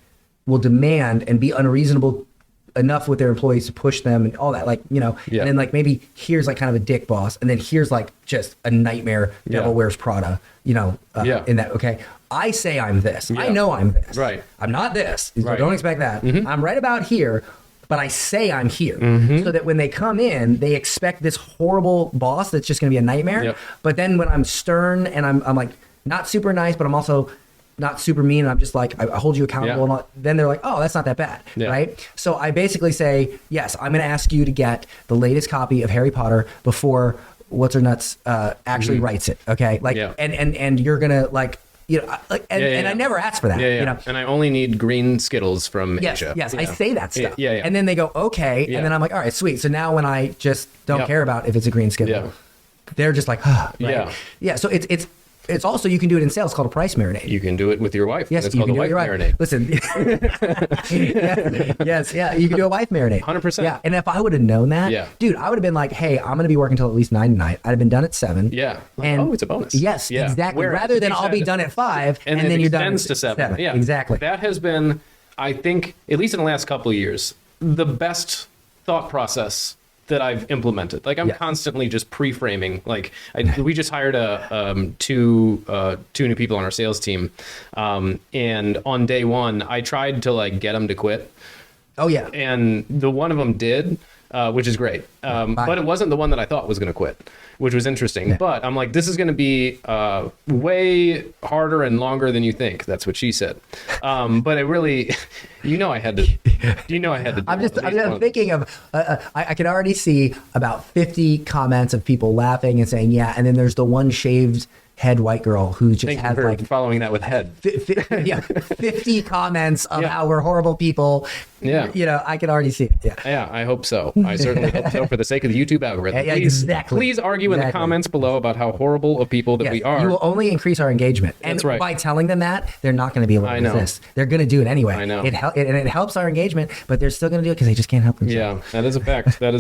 S1: will demand and be unreasonable enough with their employees to push them and all that, and then like maybe here's like kind of a dick boss, and then here's like just a nightmare devil wears Prada, in that. Okay, I say I'm this. I know I'm this.
S2: Right.
S1: I'm not this.
S2: Right.
S1: Don't expect that. I'm right about here, but I say I'm here, so that when they come in, they expect this horrible boss that's just going to be a nightmare.
S2: Yep.
S1: But then when I'm stern and I'm like not super nice, but I'm also not super mean, and I'm just like, I hold you accountable, and then they're like, oh, that's not that bad, right? So I basically say, yes, I'm going to ask you to get the latest copy of Harry Potter before What's Her Nuts actually writes it, okay? Like, and you're going to like, and I never ask for that,
S2: And I only need green Skittles from Asia.
S1: Yes, I say that stuff.
S2: Yeah.
S1: And then they go, okay, and then I'm like, all right, sweet. So now when I just don't care about if it's a green Skittle, they're just like, right? Yeah. So it's also, you can do it in sales, called a price marinade.
S2: You can do it with your wife.
S1: Yes,
S2: it's
S1: you
S2: called
S1: can
S2: a
S1: do
S2: wife
S1: it with your
S2: marinade.
S1: Listen, you can do a wife marinade.
S2: 100%.
S1: Yeah, and if I would have known that, dude, I would have been like, hey, I'm going to be working till at least 9 tonight. I'd have been done at 7.
S2: Yeah.
S1: And
S2: it's a bonus.
S1: Yes, exactly. Rather than I'll be done at 5, and then you're done
S2: to 7. Yeah,
S1: exactly.
S2: That has been, I think, at least in the last couple of years, the best thought process that I've implemented. Like I'm constantly just pre-framing. Like we just hired two new people on our sales team, and on day 1, I tried to like get them to quit.
S1: Oh yeah,
S2: and the one of them did, which is great. But it wasn't the one that I thought was going to quit, which was interesting. Yeah. But I'm like, this is going to be way harder and longer than you think. That's what she said. But it really, I had to. I'm
S1: thinking of. I can already see about 50 comments of people laughing and saying, "Yeah," and then there's the one shaved head white girl who just has like
S2: following that with head.
S1: 50 comments of how we're horrible people.
S2: Yeah.
S1: I can already see it.
S2: Yeah, I hope so. I certainly hope so, for the sake of the YouTube algorithm.
S1: Yeah, exactly.
S2: Please argue in the comments below about how horrible of people that we are.
S1: You will only increase our engagement. And
S2: that's right.
S1: By telling them that, they're not going to be able to resist. They're going to do it anyway.
S2: I know.
S1: It helps our engagement, but they're still going to do it because they just can't help themselves.
S2: Yeah, that is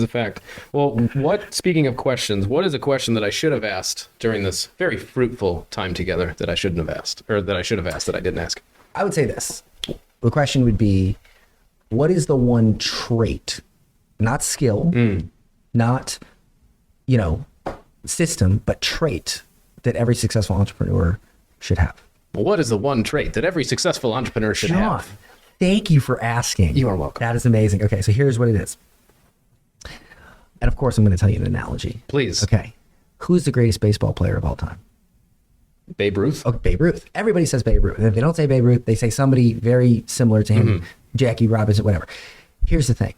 S2: a fact. Well, speaking of questions, what is a question that I should have asked during this very fruitful time together that I shouldn't have asked, or that I should have asked that I didn't ask?
S1: I would say this. The question would be, what is the one trait, not skill, not, system, but trait that every successful entrepreneur should have?
S2: Well, what is the one trait that every successful entrepreneur should have?
S1: Thank you for asking.
S2: You are welcome.
S1: That is amazing. Okay, so here's what it is. And of course, I'm going to tell you an analogy.
S2: Please.
S1: Okay. Who's the greatest baseball player of all time?
S2: Babe Ruth?
S1: Oh, Babe Ruth. Everybody says Babe Ruth. And if they don't say Babe Ruth, they say somebody very similar to him, Jackie Robinson, whatever. Here's the thing.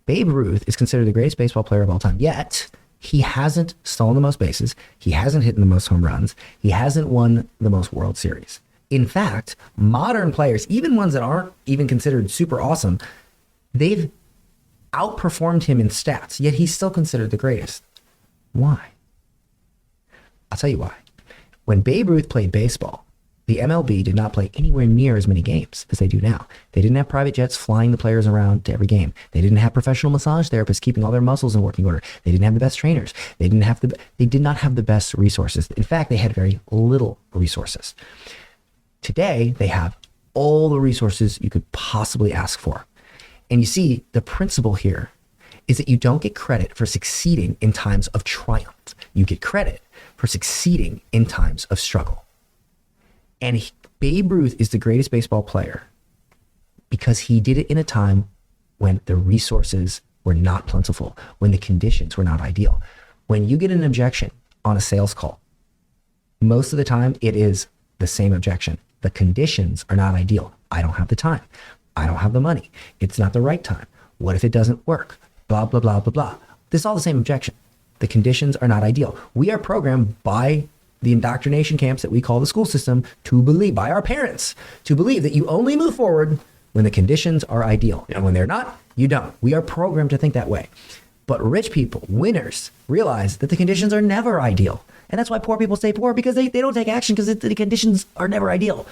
S1: Babe Ruth is considered the greatest baseball player of all time, yet he hasn't stolen the most bases. He hasn't hit the most home runs. He hasn't won the most World Series. In fact, modern players, even ones that aren't even considered super awesome, they've outperformed him in stats, yet he's still considered the greatest. Why? I'll tell you why. When Babe Ruth played baseball, the MLB did not play anywhere near as many games as they do now. They didn't have private jets flying the players around to every game. They didn't have professional massage therapists keeping all their muscles in working order. They didn't have the best trainers. They did not have the best resources. In fact, they had very little resources. Today, they have all the resources you could possibly ask for. And you see, the principle here is that you don't get credit for succeeding in times of triumph. You get credit for succeeding in times of struggle. And Babe Ruth is the greatest baseball player because he did it in a time when the resources were not plentiful, when the conditions were not ideal. When you get an objection on a sales call, most of the time it is the same objection. The conditions are not ideal. I don't have the time. I don't have the money. It's not the right time. What if it doesn't work? Blah, blah, blah, blah, blah. This is all the same objection. The conditions are not ideal. We are programmed by the indoctrination camps that we call the school system to believe, by our parents, to believe that you only move forward when the conditions are ideal. And when they're not, you don't. We are programmed to think that way. But rich people, winners, realize that the conditions are never ideal. And that's why poor people stay poor, because they don't take action because the conditions are never ideal.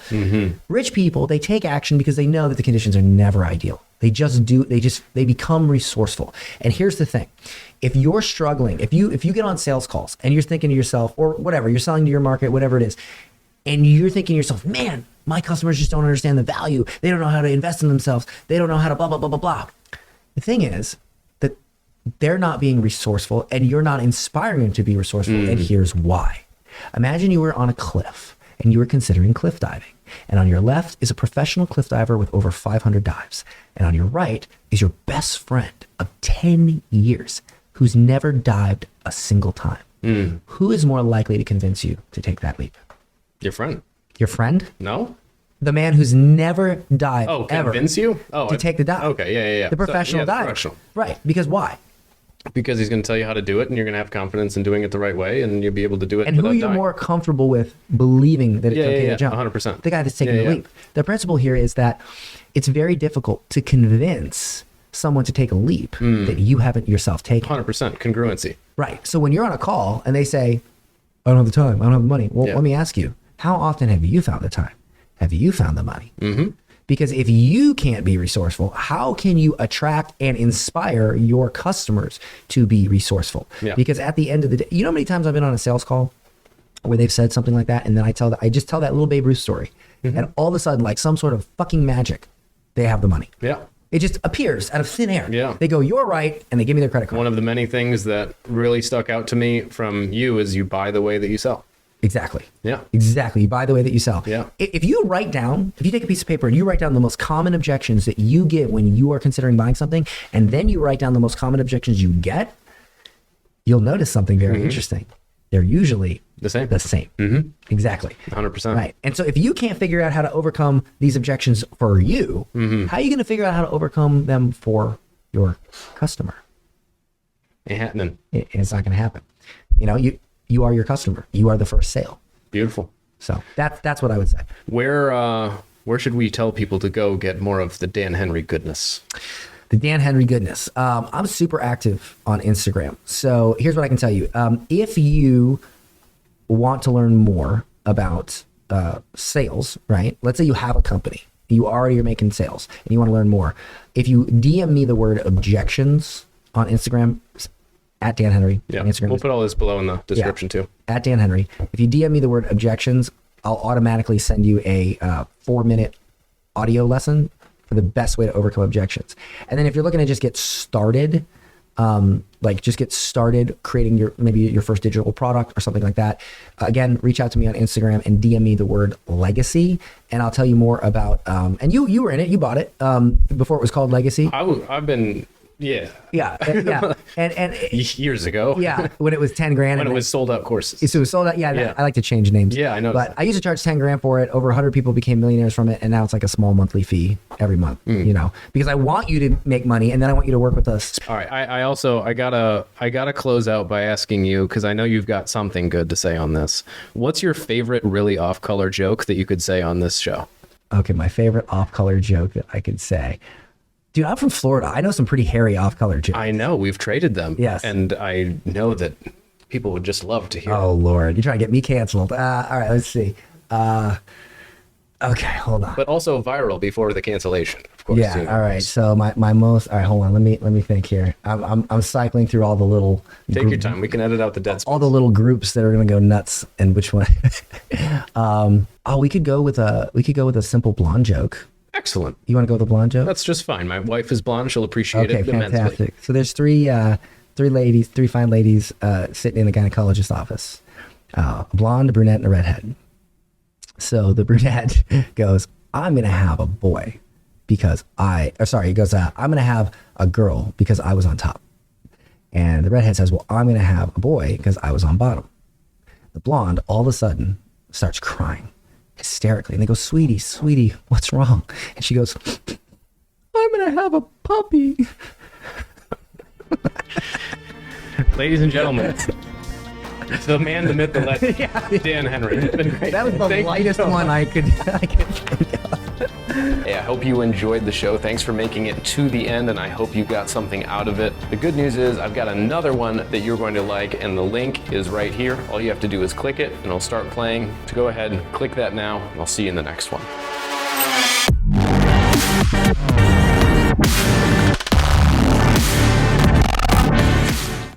S1: Rich people, they take action because they know that the conditions are never ideal. They just do, they become resourceful. And here's the thing. If you're struggling, if you get on sales calls and you're thinking to yourself, or whatever, you're selling to your market, whatever it is, and you're thinking to yourself, man, my customers just don't understand the value. They don't know how to invest in themselves. They don't know how to blah, blah, blah, blah, blah. The thing is that they're not being resourceful and you're not inspiring them to be resourceful. And here's why. Imagine you were on a cliff and you were considering cliff diving. And on your left is a professional cliff diver with over 500 dives. And on your right is your best friend of 10 years who's never dived a single time. Who is more likely to convince you to take that leap?
S2: Your friend.
S1: Your friend?
S2: No?
S1: The man who's never dived ever.
S2: Convince you?
S1: To take the dive.
S2: Okay, yeah.
S1: The professional diver.
S2: Professional.
S1: Right. Because why?
S2: Because he's going to tell you how to do it, and you're going to have confidence in doing it the right way, and you'll be able to do it.
S1: And who are you more comfortable with believing that it's okay to jump?
S2: 100%.
S1: The guy that's taking the leap. The principle here is that it's very difficult to convince someone to take a leap that you haven't yourself taken.
S2: 100% congruency.
S1: Right. So when you're on a call and they say, I don't have the time, I don't have the money. Well, let me ask you, how often have you found the time? Have you found the money? Because if you can't be resourceful, how can you attract and inspire your customers to be resourceful? Because at the end of the day, you know how many times I've been on a sales call where they've said something like that, and then I just tell that little Babe Ruth story, and all of a sudden, like some sort of fucking magic, they have the money. It just appears out of thin air. They go, you're right, and they give me their credit card.
S2: One of the many things that really stuck out to me from you is you buy the way that you sell.
S1: Exactly. Exactly. You buy the way that you sell. If you take a piece of paper and you write down the most common objections that you get when you are considering buying something, and then you write down the most common objections you get, you'll notice something very interesting. They're usually the same. Exactly.
S2: 100%.
S1: Right. And so if you can't figure out how to overcome these objections for you, how are you going to figure out how to overcome them for your customer?
S2: Ain't happening.
S1: It's not going to happen. You are your customer. You are the first sale.
S2: Beautiful.
S1: So that's what I would say.
S2: Where should we tell people to go get more of the Dan Henry goodness?
S1: The Dan Henry goodness. I'm super active on Instagram. So here's what I can tell you. If you want to learn more about sales, right? Let's say you have a company. You already are making sales and you want to learn more. If you DM me the word objections on Instagram, at Dan Henry on Instagram.
S2: We'll put all this below in the description too. At
S1: Dan Henry. If you DM me the word objections, I'll automatically send you a 4-minute audio lesson for the best way to overcome objections. And then if you're looking to just get started, like just get started creating maybe your first digital product or something like that, again, reach out to me on Instagram and DM me the word legacy, and I'll tell you more about, and you were in it, you bought it before it was called Legacy.
S2: I've been, yeah.
S1: And
S2: years ago.
S1: Yeah, when it was 10 grand.
S2: When it was sold out courses.
S1: So it was sold out. Yeah, I like to change names.
S2: Yeah, I know.
S1: But I used to charge 10 grand for it. Over 100 people became millionaires from it, and now it's like a small monthly fee every month. You know, because I want you to make money, and then I want you to work with us.
S2: All right, I gotta close out by asking you, because I know you've got something good to say on this. What's your favorite really off-color joke that you could say on this show?
S1: Okay, my favorite off-color joke that I could say. Dude, I'm from Florida. I know some pretty hairy off-color jokes.
S2: I know, we've traded them.
S1: Yes.
S2: And I know that people would just love to hear.
S1: Oh, Lord. You're trying to get me canceled. All right, let's see. Okay, hold on.
S2: But also viral before the cancellation, of course.
S1: Yeah,
S2: you know.
S1: all right. So my most, all right, hold on. Let me think here. I'm cycling through all the little
S2: Take your time. We can edit out the dead space.
S1: all the little groups that are gonna go nuts, and which one. We could go with a simple blonde joke.
S2: Excellent.
S1: You want to go with a blonde joke?
S2: That's just fine. My wife is blonde. She'll appreciate
S1: Okay,
S2: it immensely.
S1: fantastic. So there's three fine ladies sitting in the gynecologist's office. A blonde, a brunette, and a redhead. So the brunette goes, I'm going to have a boy because I'm going to have a girl because I was on top. And the redhead says, well, I'm going to have a boy because I was on bottom. The blonde all of a sudden starts crying hysterically. And they go, sweetie, what's wrong? And she goes, I'm going to have a puppy.
S2: Ladies and gentlemen, the man, the myth, the legend, Dan Henry. It's been great.
S1: That was the
S2: Thank you
S1: lightest
S2: so
S1: one
S2: much.
S1: I could think of.
S2: Hey, I hope you enjoyed the show. Thanks for making it to the end, and I hope you got something out of it. The good news is I've got another one that you're going to like, and the link is right here. All you have to do is click it, and it'll start playing. So go ahead, click that now, and I'll see you in the next one.